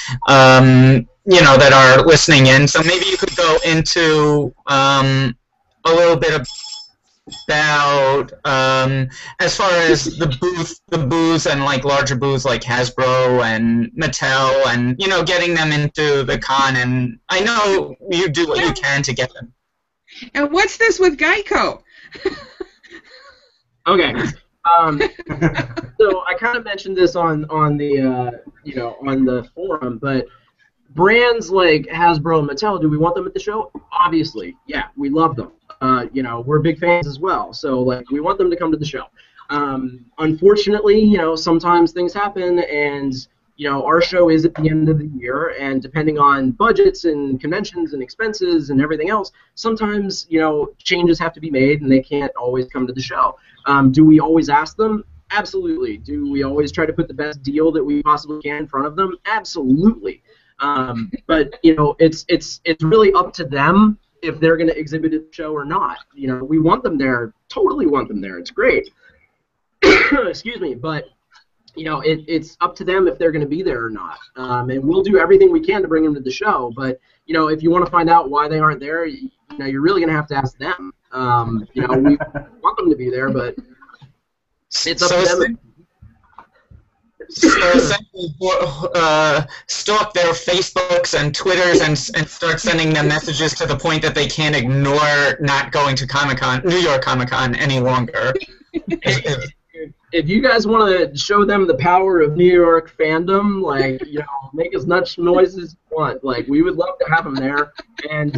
that are listening in. So maybe you could go into a little bit about as far as the booths and like larger booths like Hasbro and Mattel, and getting them into the con. And I know you do what you can to get them. And what's this with Geico? Okay. So I kind of mentioned this on the on the forum, but brands like Hasbro and Mattel, do we want them at the show? Obviously, yeah, we love them. We're big fans as well, so we want them to come to the show. Unfortunately, sometimes things happen, and our show is at the end of the year, and depending on budgets and conventions and expenses and everything else, sometimes, changes have to be made, and they can't always come to the show. Do we always ask them? Absolutely. Do we always try to put the best deal that we possibly can in front of them? Absolutely. But, it's really up to them if they're going to exhibit at the show or not. We want them there, totally want them there. It's great. Excuse me, but it's up to them if they're going to be there or not. And we'll do everything we can to bring them to the show. But, if you want to find out why they aren't there, you're really going to have to ask them. We want them to be there, but it's up to them. So essentially, stalk their Facebooks and Twitters and start sending them messages to the point that they can't ignore not going to New York Comic-Con any longer. If you guys want to show them the power of New York fandom, make as much noise as you want. We would love to have them there, and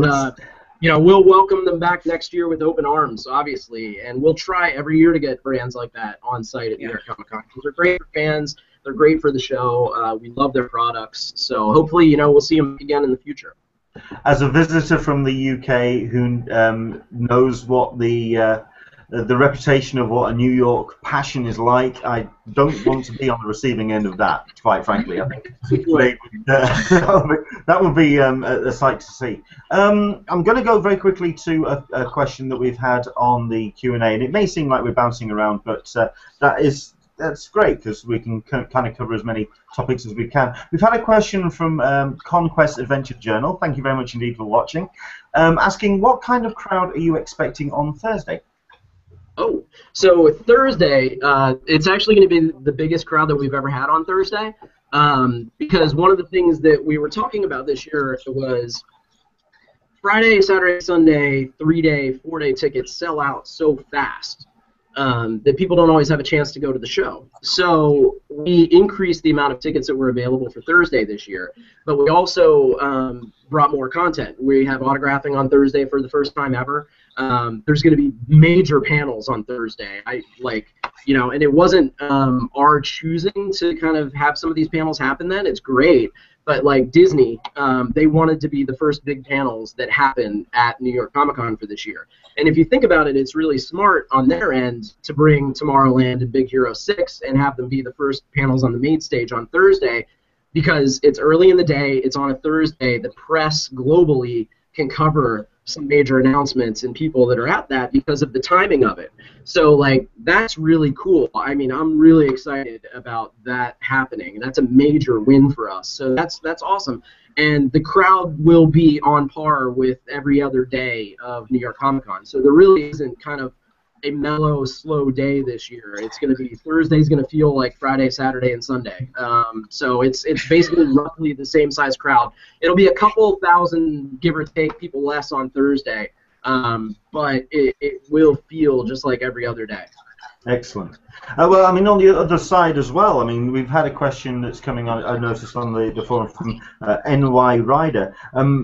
we'll welcome them back next year with open arms, obviously, and we'll try every year to get brands like that on site at New York Comic-Con. They're great for fans. They're great for the show. We love their products, so hopefully, we'll see them again in the future. As a visitor from the UK who knows what the reputation of what a New York passion is like, I don't want to be on the receiving end of that, quite frankly. I think that would be a sight to see. I'm going to go very quickly to a question that we've had on the Q&A, and it may seem like we're bouncing around, but that's great because we can kind of cover as many topics as we can. We've had a question from Conquest Adventure Journal. Thank you very much indeed for watching. Asking, what kind of crowd are you expecting on Thursday? Oh, so Thursday, it's actually going to be the biggest crowd that we've ever had on Thursday, because one of the things that we were talking about this year was Friday, Saturday, Sunday, 3-day, 4-day tickets sell out so fast that people don't always have a chance to go to the show. So we increased the amount of tickets that were available for Thursday this year, but we also brought more content. We have autographing on Thursday for the first time ever. There's going to be major panels on Thursday. And it wasn't our choosing to kind of have some of these panels happen then. It's great. But like Disney, they wanted to be the first big panels that happen at New York Comic Con for this year. And if you think about it, it's really smart on their end to bring Tomorrowland and Big Hero 6 and have them be the first panels on the main stage on Thursday, because it's early in the day, it's on a Thursday, the press globally can cover some major announcements and people that are at that because of the timing of it. So like that's really cool. I mean, I'm really excited about that happening, and that's a major win for us. So that's awesome. And the crowd will be on par with every other day of New York Comic Con. So there really isn't kind of a mellow, slow day this year. It's going to be Thursday's going to feel like Friday, Saturday, and Sunday. So it's basically roughly the same size crowd. It'll be a couple thousand, give or take, people less on Thursday, but it will feel just like every other day. Excellent. Well, I mean, on the other side as well, I mean, we've had a question that's coming on, I noticed on the forum from NY Rider,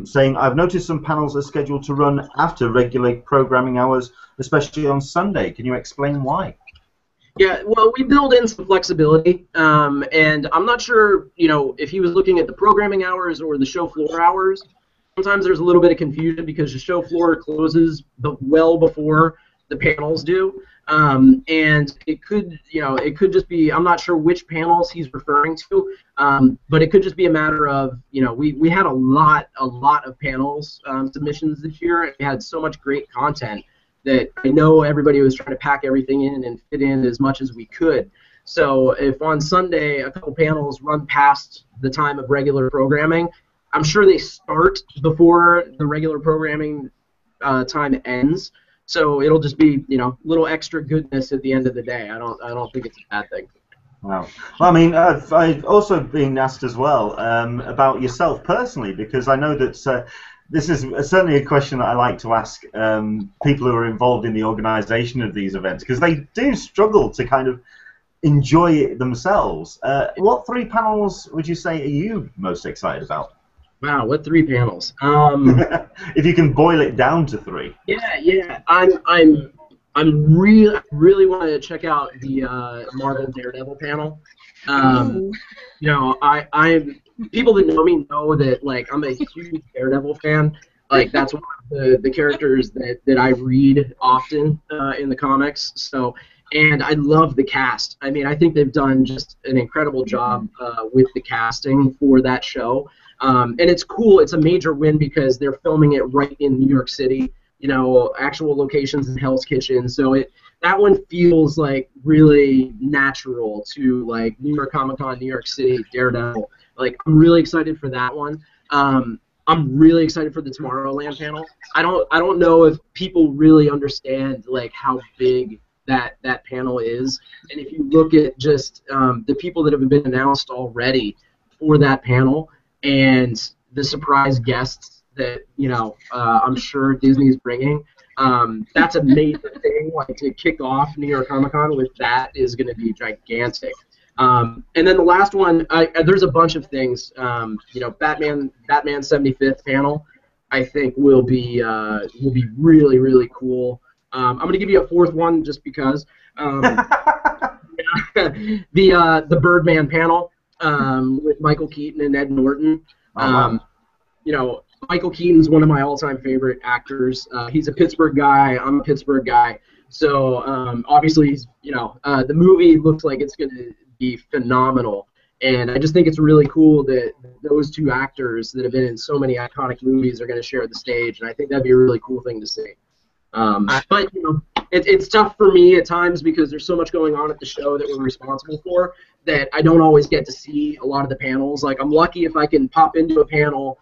saying, I've noticed some panels are scheduled to run after regular programming hours, especially on Sunday. Can you explain why? Yeah, well, we build in some flexibility, and I'm not sure, if he was looking at the programming hours or the show floor hours. Sometimes there's a little bit of confusion because the show floor closes well before the panels do. And it could just be, I'm not sure which panels he's referring to, but it could just be a matter of, we had a lot of panels submissions this year. We had so much great content that I know everybody was trying to pack everything in and fit in as much as we could. So if on Sunday a couple panels run past the time of regular programming, I'm sure they start before the regular programming time ends. So it'll just be, little extra goodness at the end of the day. I don't think it's a bad thing. Wow. Well, I mean, I've also been asked as well about yourself personally, because I know that this is certainly a question that I like to ask people who are involved in the organisation of these events, because they do struggle to kind of enjoy it themselves. What 3 panels would you say are you most excited about? Wow, what 3 panels? If you can boil it down to 3. Yeah. I'm really want to check out the Marvel Daredevil panel. People that know me know that like I'm a huge Daredevil fan. Like that's one of the characters that I read often in the comics. So. And I love the cast. I mean, I think they've done just an incredible job with the casting for that show. And it's cool. It's a major win because they're filming it right in New York City, actual locations in Hell's Kitchen. So that one feels like really natural to like New York Comic Con, New York City, Daredevil. Like I'm really excited for that one. I'm really excited for the Tomorrowland panel. I don't know if people really understand like how big that panel is, and if you look at just the people that have been announced already for that panel and the surprise guests that I'm sure Disney's bringing, that's a major thing. Like to kick off New York Comic Con with that is going to be gigantic. And then the last one, there's a bunch of things. Batman 75th panel, I think will be really, really cool. I'm going to give you a 4th one just because. The Birdman panel with Michael Keaton and Ed Norton. Michael Keaton's one of my all-time favorite actors. He's a Pittsburgh guy. I'm a Pittsburgh guy. So obviously, he's, the movie looks like it's going to be phenomenal. And I just think it's really cool that those 2 actors that have been in so many iconic movies are going to share the stage. And I think that'd be a really cool thing to see. But it's tough for me at times because there's so much going on at the show that we're responsible for that I don't always get to see a lot of the panels. Like I'm lucky if I can pop into a panel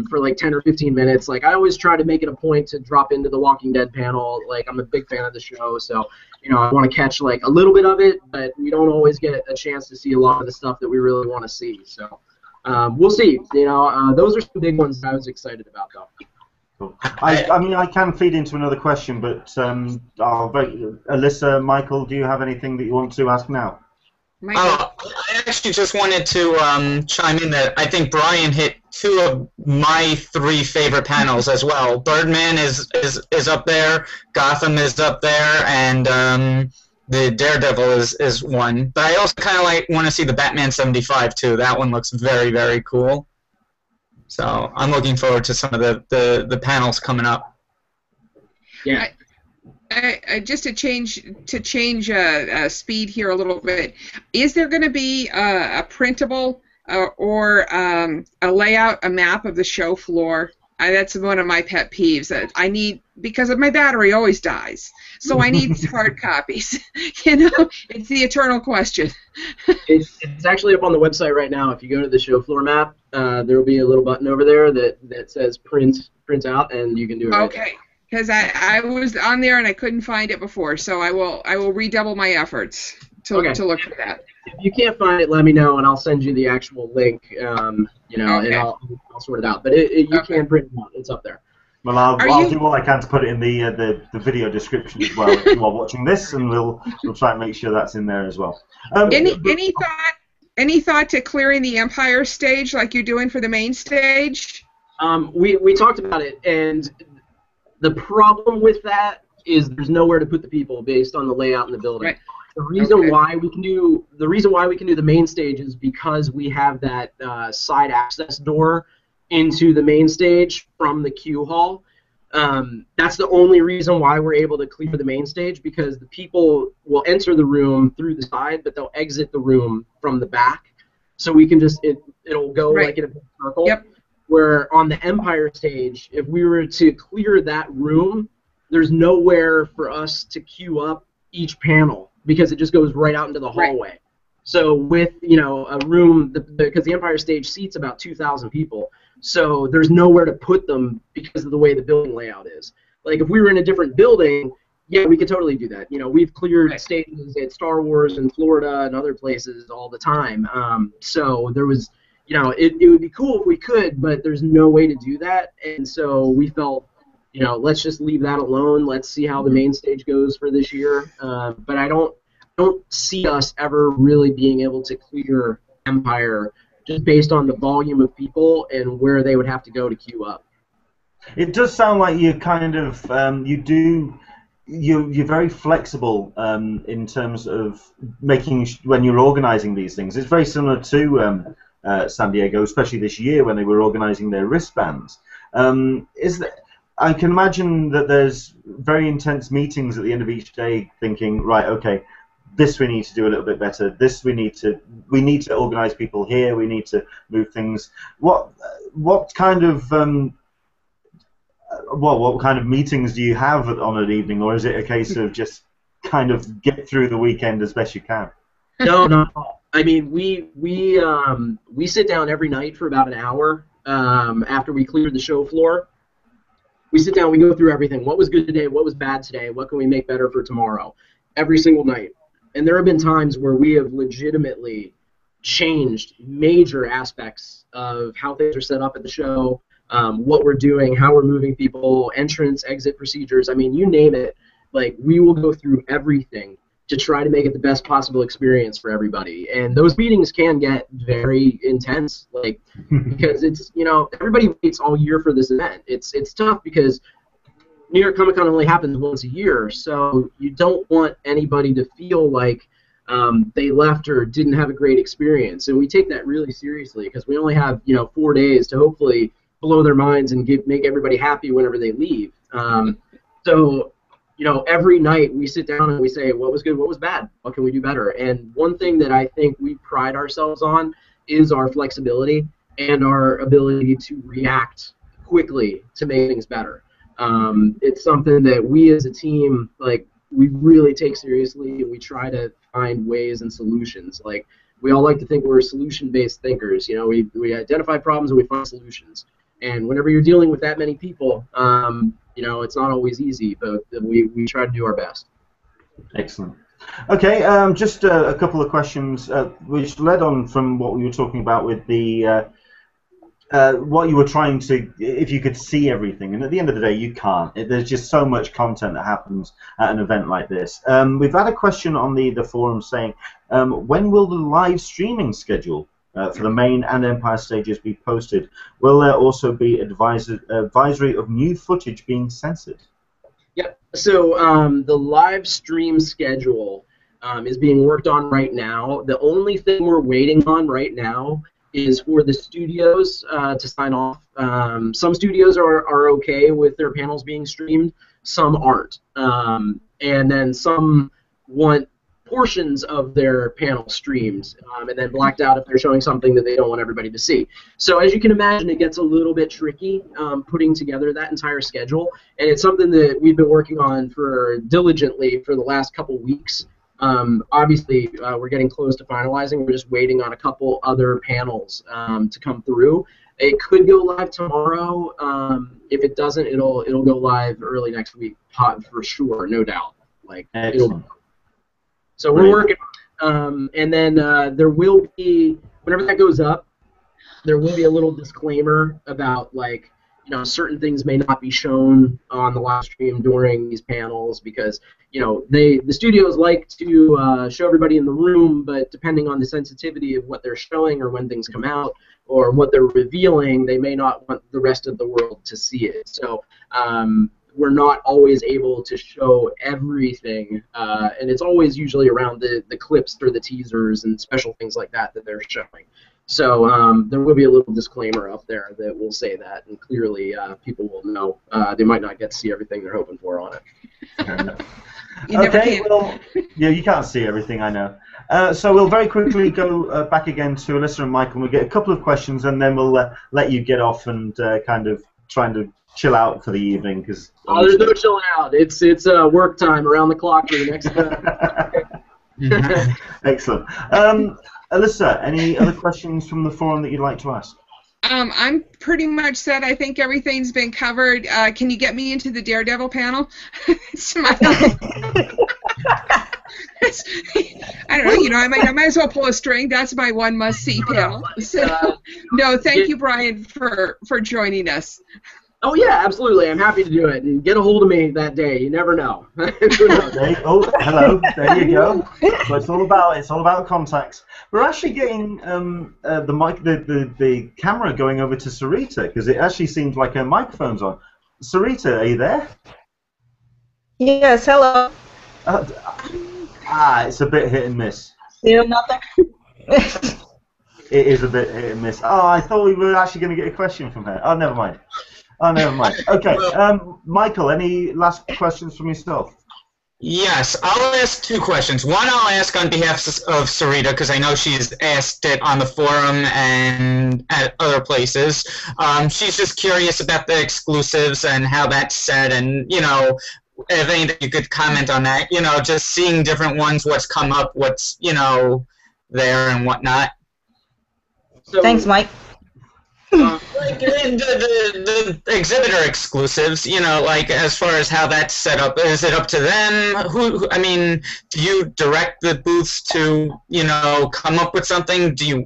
for like 10 or 15 minutes. Like I always try to make it a point to drop into the Walking Dead panel. Like I'm a big fan of the show, so I want to catch like a little bit of it, but we don't always get a chance to see a lot of the stuff that we really want to see. So we'll see. Those are some big ones that I was excited about though. Cool. I mean, I can feed into another question, but Alyssa, Michael, do you have anything that you want to ask now? I actually just wanted to chime in that I think Brian hit two of my three favorite panels as well. Birdman is up there, Gotham is up there, and the Daredevil is one. But I also kind of want to see the Batman 75 too. That one looks very, very cool. So I'm looking forward to some of the panels coming up. Yeah. Just to change speed here a little bit, is there going to be a printable or a layout, a map of the show floor? That's one of my pet peeves. I need, because my battery always dies, so I need hard copies. You know, it's the eternal question. It's actually up on the website right now. If you go to the show floor map, there will be a little button over there that says print out, and you can do it. Okay. Right Because I was on there and I couldn't find it before, so I will redouble my efforts to look for that. If you can't find it, let me know and I'll send you the actual link. You know, and I'll sort it out. But you can print it out. It's up there. Well, I'll do what I can to put it in the video description as well if you are watching this, and we'll try and make sure that's in there as well. Any thought to clearing the Empire stage like you're doing for the main stage? We talked about it, and the problem with that is there's nowhere to put the people based on the layout in the building. Right. The reason why we can do the main stage is because we have that side access door into the main stage from the queue hall. That's the only reason why we're able to clear the main stage, because the people will enter the room through the side, but they'll exit the room from the back. So we can just it'll go like in a big circle. Yep. Where on the Empire stage, if we were to clear that room, there's nowhere for us to queue up each panel because it just goes right out into the hallway. Right. So with a room, because the Empire stage seats about 2,000 people, so there's nowhere to put them because of the way the building layout is. Like if we were in a different building, yeah, we could totally do that. We've cleared stages at Star Wars and Florida and other places all the time. So there was. It would be cool if we could, but there's no way to do that, and so we felt, let's just leave that alone. Let's see how the main stage goes for this year. But I don't see us ever really being able to clear Empire just based on the volume of people and where they would have to go to queue up. It does sound like you kind of you're very flexible in terms of making when you're organizing these things. It's very similar to San Diego, especially this year when they were organizing their wristbands. I can imagine that there's very intense meetings at the end of each day thinking, right, okay, this we need to do a little bit better, this we need to organize people here, we need to move things. What kind of what kind of meetings do you have on an evening, or is it a case of just kind of get through the weekend as best you can? No. I mean, we sit down every night for about an hour after we clear the show floor. We sit down, we go through everything. What was good today? What was bad today? What can we make better for tomorrow? Every single night. And there have been times where we have legitimately changed major aspects of how things are set up at the show, what we're doing, how we're moving people, entrance, exit procedures. I mean, you name it. Like, we will go through everything to try to make it the best possible experience for everybody. And those meetings can get very intense, like, because it's, everybody waits all year for this event. It's tough because New York Comic Con only happens once a year, so you don't want anybody to feel like they left or didn't have a great experience. And we take that really seriously because we only have, 4 days to hopefully blow their minds and make everybody happy whenever they leave. So every night we sit down and we say, what was good, what was bad, what can we do better? And one thing that I think we pride ourselves on is our flexibility and our ability to react quickly to make things better. It's something that we as a team, we really take seriously, and we try to find ways and solutions. Like, we all like to think we're solution-based thinkers. We identify problems and we find solutions. And whenever you're dealing with that many people, it's not always easy, but we try to do our best. Excellent. Okay, just a couple of questions which led on from what we were talking about with the what you were trying to, if you could see everything, and at the end of the day you can't. There's just so much content that happens at an event like this. We've had a question on the forum saying, when will the live streaming schedule for the main and Empire stages be posted? Will there also be advisory of new footage being censored? Yep. So the live stream schedule is being worked on right now. The only thing we're waiting on right now is for the studios to sign off. Some studios are okay with their panels being streamed, some aren't. And then some want portions of their panel streamed and then blacked out if they're showing something that they don't want everybody to see. So as you can imagine, it gets a little bit tricky putting together that entire schedule, and it's something that we've been working on diligently for the last couple weeks. Obviously, we're getting close to finalizing. We're just waiting on a couple other panels to come through. It could go live tomorrow. If it doesn't, it'll go live early next week, for sure, no doubt. So we're working, and then there will be, whenever that goes up, there will be a little disclaimer about certain things may not be shown on the live stream during these panels because the studios like to show everybody in the room, but depending on the sensitivity of what they're showing or when things come out or what they're revealing, they may not want the rest of the world to see it. So we're not always able to show everything, and it's always usually around the clips or the teasers and special things like that they're showing. So there will be a little disclaimer up there that will say that, and clearly people will know. They might not get to see everything they're hoping for on it. Okay, well, yeah, you can't see everything, I know. So we'll very quickly go back again to Alyssa and Michael, and we'll get a couple of questions, and then we'll let you get off and kind of trying to chill out for the evening. There's no chilling out. It's work time around the clock for the next. Excellent. Alyssa, any other questions from the forum that you'd like to ask? I'm pretty much set. I think everything's been covered. Can you get me into the Daredevil panel? I don't know. I might as well pull a string. That's my one must-see panel. So, no, thank you, Brian, for joining us. Oh yeah, absolutely. I'm happy to do it. And get a hold of me that day. You never know. Oh, hello. There you go. So it's all about contacts. We're actually getting the camera going over to Sarita because it actually seems like her microphone's on. Sarita, are you there? Yes. Hello. It's a bit hit and miss. Still nothing. It is a bit hit and miss. Oh, I thought we were actually going to get a question from her. Oh, never mind. Okay. Michael, any last questions from yourself? Yes, I'll ask two questions. One I'll ask on behalf of Sarita because I know she's asked it on the forum and at other places. She's just curious about the exclusives and how that's set, and if anything you could comment on that. Just seeing different ones, what's come up, what's there and whatnot. So, thanks, Mike. Like the exhibitor exclusives, as far as how that's set up, is it up to them? Do you direct the booths to, come up with something? Do you,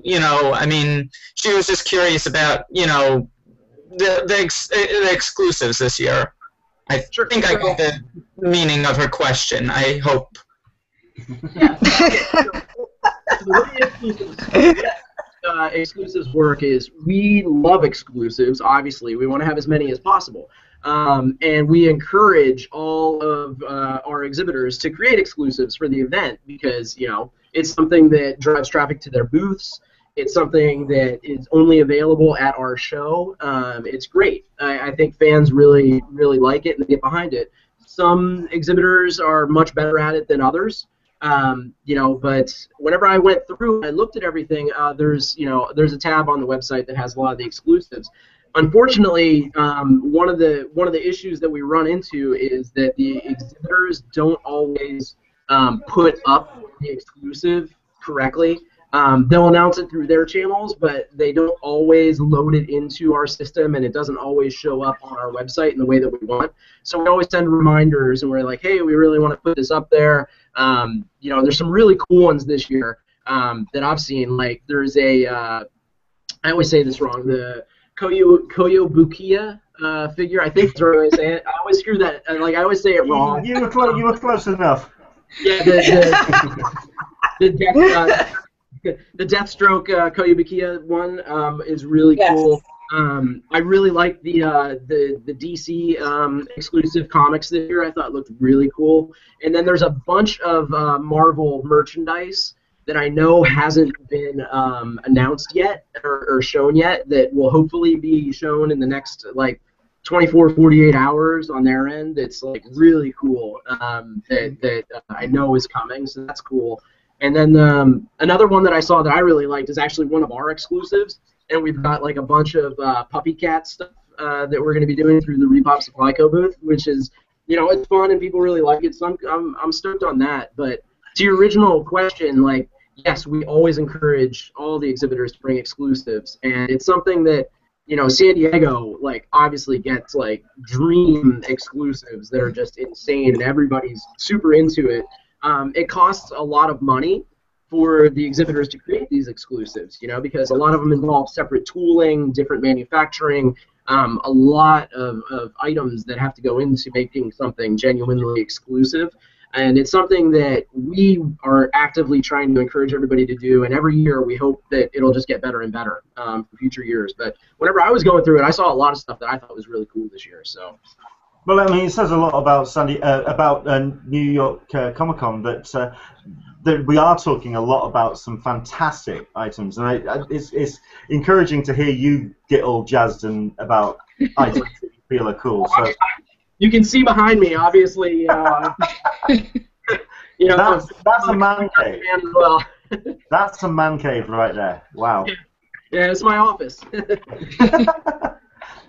she was just curious about, the exclusives this year. I think I got the meaning of her question. I hope. Yeah. Exclusives work is we love exclusives. Obviously, we want to have as many as possible, and we encourage all of our exhibitors to create exclusives for the event because it's something that drives traffic to their booths. It's something that is only available at our show. It's great. I think fans really like it and they get behind it. Some exhibitors are much better at it than others. But whenever I went through, I looked at everything. There's a tab on the website that has a lot of the exclusives. Unfortunately, one of the issues that we run into is that the exhibitors don't always put up the exclusive correctly. They'll announce it through their channels, but they don't always load it into our system, and it doesn't always show up on our website in the way that we want. So we always send reminders, and we're like, hey, we really want to put this up there. There's some really cool ones this year that I've seen. Like there's I always say this wrong, the Koyo Bukia figure. I think that's the right way to say it. I always screw that. I always say it wrong. You were close enough. Yeah, the deck. the Deathstroke Koyubikia one is really cool. I really like the DC exclusive comics this year. I thought it looked really cool. And then there's a bunch of Marvel merchandise that I know hasn't been announced yet or shown yet that will hopefully be shown in the next like 24, 48 hours on their end. It's like really cool that I know is coming, so that's cool. And then another one that I saw that I really liked is actually one of our exclusives, and we've got like a bunch of puppy cat stuff that we're going to be doing through the ReedPOP Supply Co booth, which is, you know, it's fun and people really like it, so I'm stoked on that. But to your original question, like, yes, we always encourage all the exhibitors to bring exclusives, and it's something that, you know, San Diego, like, obviously gets, like, dream exclusives that are just insane, and everybody's super into it. It costs a lot of money for the exhibitors to create these exclusives, you know, because a lot of them involve separate tooling, different manufacturing, a lot of items that have to go into making something genuinely exclusive. And it's something that we are actively trying to encourage everybody to do, and every year we hope that it'll just get better and better for future years. But whenever I was going through it, I saw a lot of stuff that I thought was really cool this year. So, well, I mean, it says a lot about New York Comic Con that we are talking a lot about some fantastic items, and it's encouraging to hear you get all jazzed about items that you feel are cool. So. You can see behind me, obviously. You know, that's a man cave. Well. That's a man cave right there. Wow. Yeah, it's my office.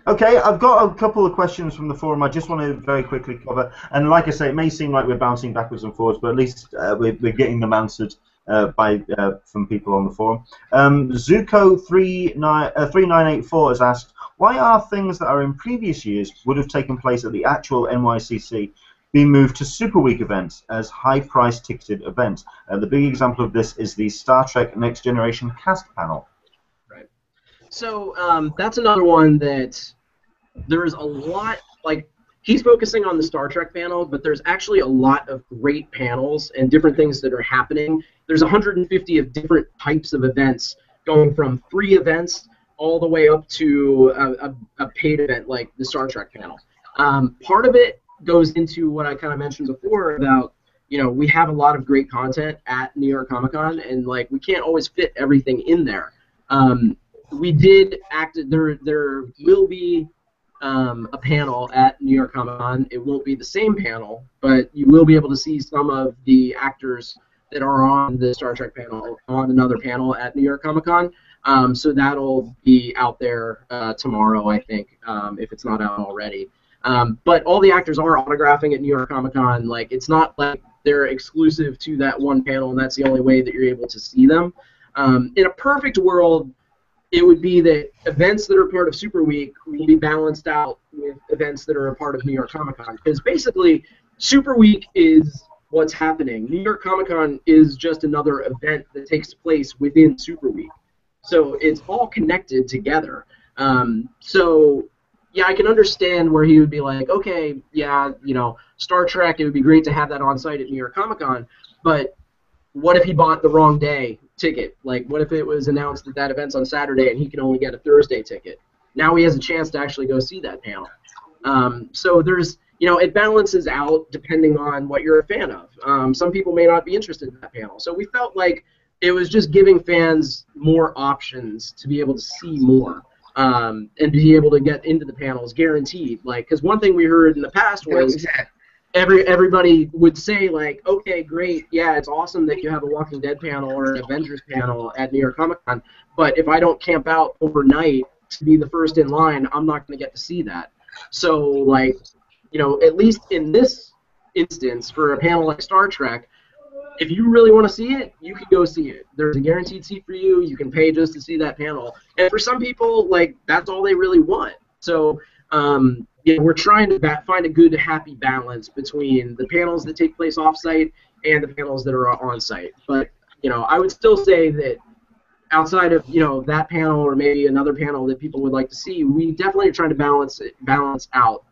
Okay, I've got a couple of questions from the forum I just want to very quickly cover. And like I say, it may seem like we're bouncing backwards and forwards, but at least we're getting them answered from people on the forum. Zuko3984 has asked, why are things that are in previous years would have taken place at the actual NYCC being moved to Super Week events as high-price ticketed events? The big example of this is the Star Trek Next Generation cast panel. Right. So that's another one that there's a lot, like, he's focusing on the Star Trek panel, but there's actually a lot of great panels and different things that are happening. There's 150 of different types of events, going from free events all the way up to a paid event like the Star Trek panel. Part of it goes into what I kind of mentioned before about, you know, we have a lot of great content at New York Comic Con, and like we can't always fit everything in there. We did there will be a panel at New York Comic Con. It won't be the same panel, but you will be able to see some of the actors that are on the Star Trek panel on another panel at New York Comic Con. So that'll be out there tomorrow, I think, if it's not out already. But all the actors are autographing at New York Comic Con. Like, it's not like they're exclusive to that one panel, and that's the only way that you're able to see them. In a perfect world, it would be that events that are part of Super Week will be balanced out with events that are a part of New York Comic Con. Because basically, Super Week is what's happening. New York Comic Con is just another event that takes place within Super Week. So it's all connected together. So, yeah, I can understand where he would be like, okay, yeah, you know, Star Trek, it would be great to have that on site at New York Comic Con, but what if he bought the wrong day ticket? Like, what if it was announced that that event's on Saturday and he can only get a Thursday ticket? Now he has a chance to actually go see that panel. So there's, you know, it balances out depending on what you're a fan of. Some people may not be interested in that panel. So we felt like it was just giving fans more options to be able to see more and be able to get into the panels guaranteed. Like, because one thing we heard in the past was everybody would say, like, okay, great, yeah, it's awesome that you have a Walking Dead panel or an Avengers panel at New York Comic Con, but if I don't camp out overnight to be the first in line, I'm not going to get to see that. So, like, you know, at least in this instance, for a panel like Star Trek, if you really want to see it, you can go see it. There's a guaranteed seat for you. You can pay just to see that panel. And for some people, like, that's all they really want. So, yeah, we're trying to find a good, happy balance between the panels that take place off-site and the panels that are on-site. But, you know, I would still say that outside of, you know, that panel or maybe another panel that people would like to see, we definitely are trying to balance out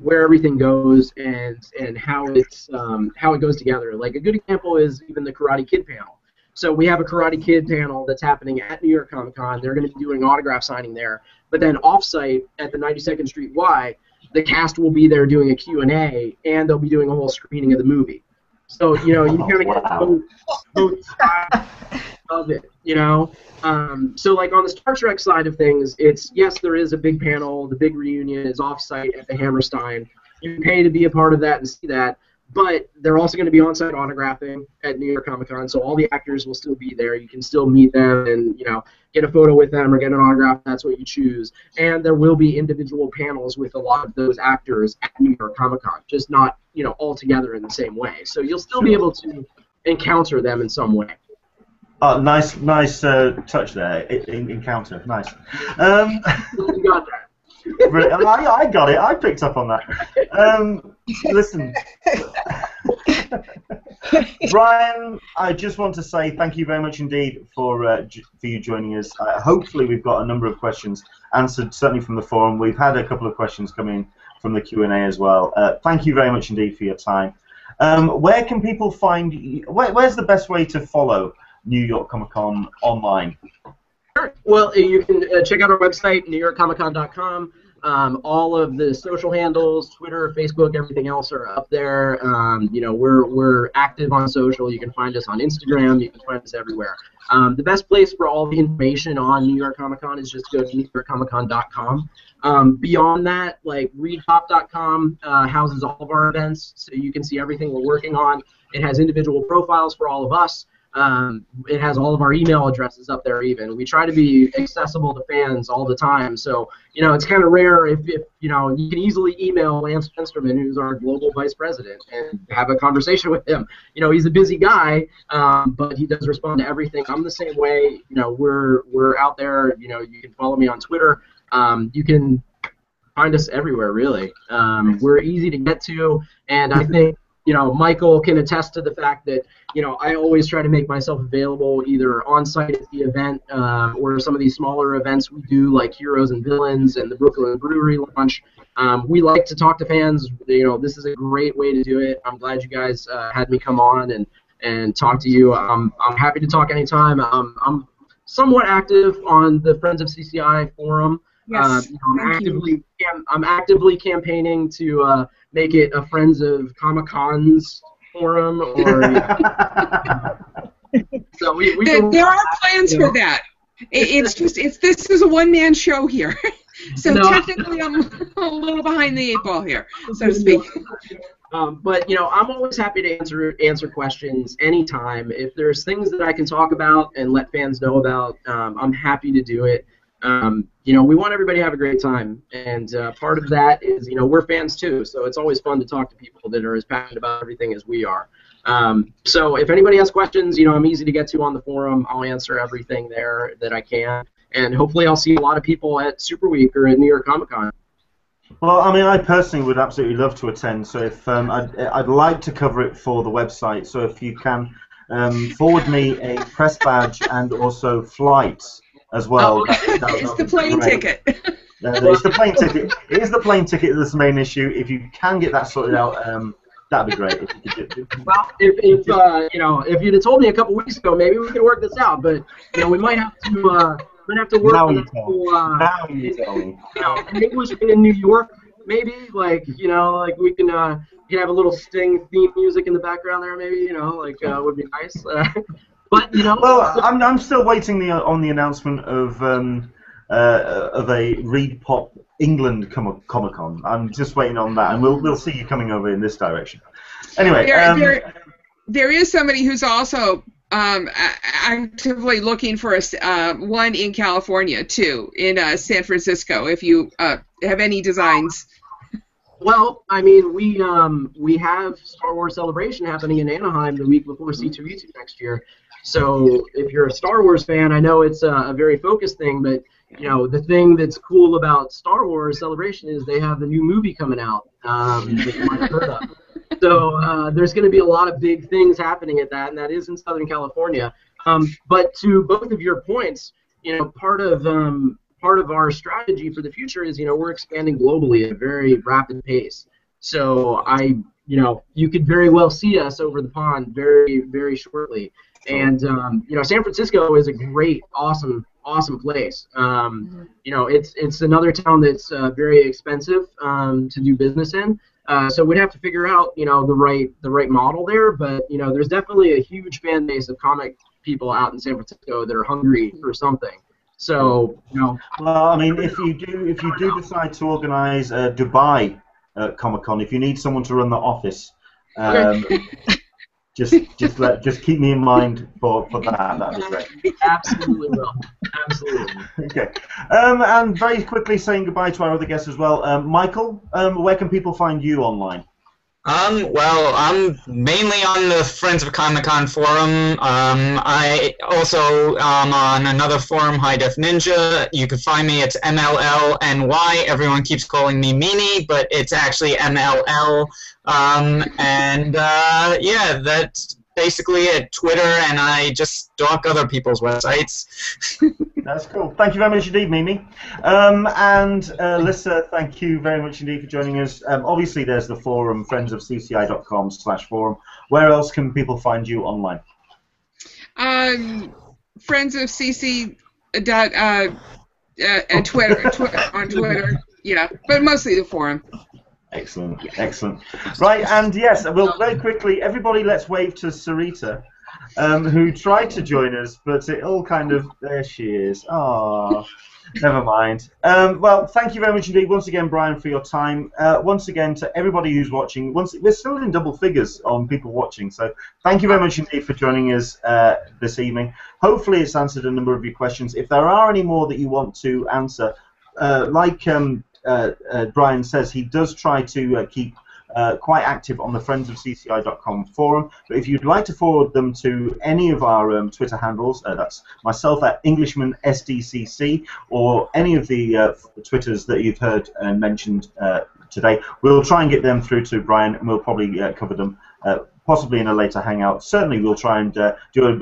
where everything goes and how it goes together. Like, a good example is even the Karate Kid panel. So we have a Karate Kid panel that's happening at New York Comic Con. They're going to be doing autograph signing there. But then off-site at the 92nd Street Y, the cast will be there doing a Q&A, and they'll be doing a whole screening of the movie. So, you know, you kind of get both sides of it, you know. So, like, on the Star Trek side of things, it's, yes, there is a big panel. The big reunion is off-site at the Hammerstein. You pay to be a part of that and see that. But they're also going to be on-site autographing at New York Comic Con, so all the actors will still be there. You can still meet them and, you know, get a photo with them or get an autograph if that's what you choose. And there will be individual panels with a lot of those actors at New York Comic Con, just not, you know, all together in the same way. So you'll still be able to encounter them in some way. Oh, nice touch there. Encounter, nice. You got that. I got it. I picked up on that. Listen, Brian, I just want to say thank you very much indeed for you joining us. Hopefully, we've got a number of questions answered, certainly from the forum. We've had a couple of questions come in from the Q&A as well. Thank you very much indeed for your time. Where can people find you? Where's the best way to follow New York Comic Con online? Sure. Well, you can check out our website, newyorkcomiccon.com. All of the social handles, Twitter, Facebook, everything else are up there. You know, we're active on social. You can find us on Instagram. You can find us everywhere. The best place for all the information on New York Comic Con is just to go to newyorkcomiccon.com. Beyond that, like ReedPOP.com houses all of our events, so you can see everything we're working on. It has individual profiles for all of us. It has all of our email addresses up there even. We try to be accessible to fans all the time. So, you know, it's kind of rare if you know, you can easily email Lance Fensterman, who's our global vice president, and have a conversation with him. You know, he's a busy guy, but he does respond to everything. I'm the same way. You know, we're out there. You know, you can follow me on Twitter. You can find us everywhere, really. We're easy to get to, and I think, you know, Michael can attest to the fact that, you know, I always try to make myself available either on site at the event or some of these smaller events we do, like Heroes and Villains and the Brooklyn Brewery launch. We like to talk to fans. You know, this is a great way to do it. I'm glad you guys had me come on and talk to you. I'm happy to talk anytime. I'm somewhat active on the Friends of CCI Forum. Yes, you know, I'm actively campaigning to make it a Friends of Comic Cons forum, or so there are plans for that. This is a one-man show here, so technically I'm a little behind the eight ball here, so to speak. But you know, I'm always happy to answer questions anytime. If there's things that I can talk about and let fans know about, I'm happy to do it. You know, we want everybody to have a great time, and part of that is, you know, we're fans too, so it's always fun to talk to people that are as passionate about everything as we are. So if anybody has questions, you know, I'm easy to get to on the forum. I'll answer everything there that I can, and hopefully I'll see a lot of people at Super Week or at New York Comic Con. Well, I mean, I personally would absolutely love to attend, so if I'd like to cover it for the website, so if you can forward me a press badge and also flights as well. It's the plane ticket. It's the plane ticket. It is the plane ticket that's the main issue. If you can get that sorted out, that'd be great. Well, if you know, if you'd have told me a couple weeks ago, maybe we could work this out. But you know, we might have to work now on you tell me. You know, an Englishman in New York, maybe. Like, you know, like we can have a little Sting theme music in the background there, maybe. You know, like would be nice. But you know, well, I'm still waiting on the announcement of a ReedPOP England Comic-Con. I'm just waiting on that, and we'll see you coming over in this direction. Anyway, there is somebody who's also actively looking for one in California too, in San Francisco. If you have any designs. Well, I mean, we have Star Wars Celebration happening in Anaheim the week before C2E2 next year. So if you're a Star Wars fan, I know it's a very focused thing, but you know, the thing that's cool about Star Wars Celebration is they have the new movie coming out that you might have heard of. So there's going to be a lot of big things happening at that, and that is in Southern California. But to both of your points, you know, part of our strategy for the future is, you know, we're expanding globally at a very rapid pace. So you know, you could very well see us over the pond very, very shortly. And you know, San Francisco is a great, awesome place. You know, it's another town that's very expensive to do business in. So we'd have to figure out, you know, the right model there. But you know, there's definitely a huge fan base of comic people out in San Francisco that are hungry for something. So you know. Well, I mean, if you do decide to organise Dubai Comic-Con, if you need someone to run the office. Okay. Just keep me in mind for that. That'd be great. Absolutely will. Absolutely. Okay. And very quickly saying goodbye to our other guests as well. Michael, where can people find you online? Well, I'm mainly on the Friends of Comic-Con forum. I also am on another forum, High Def Ninja. You can find me, it's MLLNY. Everyone keeps calling me Meanie, but it's actually MLL. Yeah, that's basically it. Twitter, and I just stalk other people's websites. That's cool. Thank you very much indeed, Mimi. And Alyssa, thank you very much indeed for joining us. Obviously, there's the forum, friendsofcci.com/forum. Where else can people find you online? Friends of CC and Twitter, on Twitter, yeah, but mostly the forum. Excellent, excellent. Right, and yes, well, very quickly, everybody, let's wave to Sarita, who tried to join us, but it all kind of, there she is. Oh, never mind. Well, thank you very much indeed, once again, Brian, for your time. Once again, to everybody who's watching, we're still in double figures on people watching, so thank you very much indeed for joining us this evening. Hopefully, it's answered a number of your questions. If there are any more that you want to answer, Brian says he does try to keep quite active on the friendsofcci.com forum, but if you'd like to forward them to any of our Twitter handles, that's myself at Englishman SDCC, or any of the Twitters that you've heard mentioned today, we'll try and get them through to Brian, and we'll probably cover them possibly in a later hangout. Certainly we'll try and do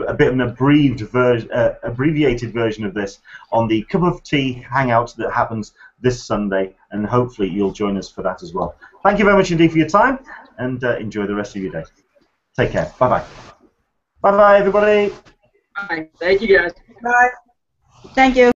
a bit of an abbreviated version of this on the Cup of Tea hangout that happens this Sunday, and hopefully you'll join us for that as well. Thank you very much indeed for your time, and enjoy the rest of your day. Take care. Bye-bye. Bye-bye, everybody. Bye. Thank you, guys. Bye. Thank you.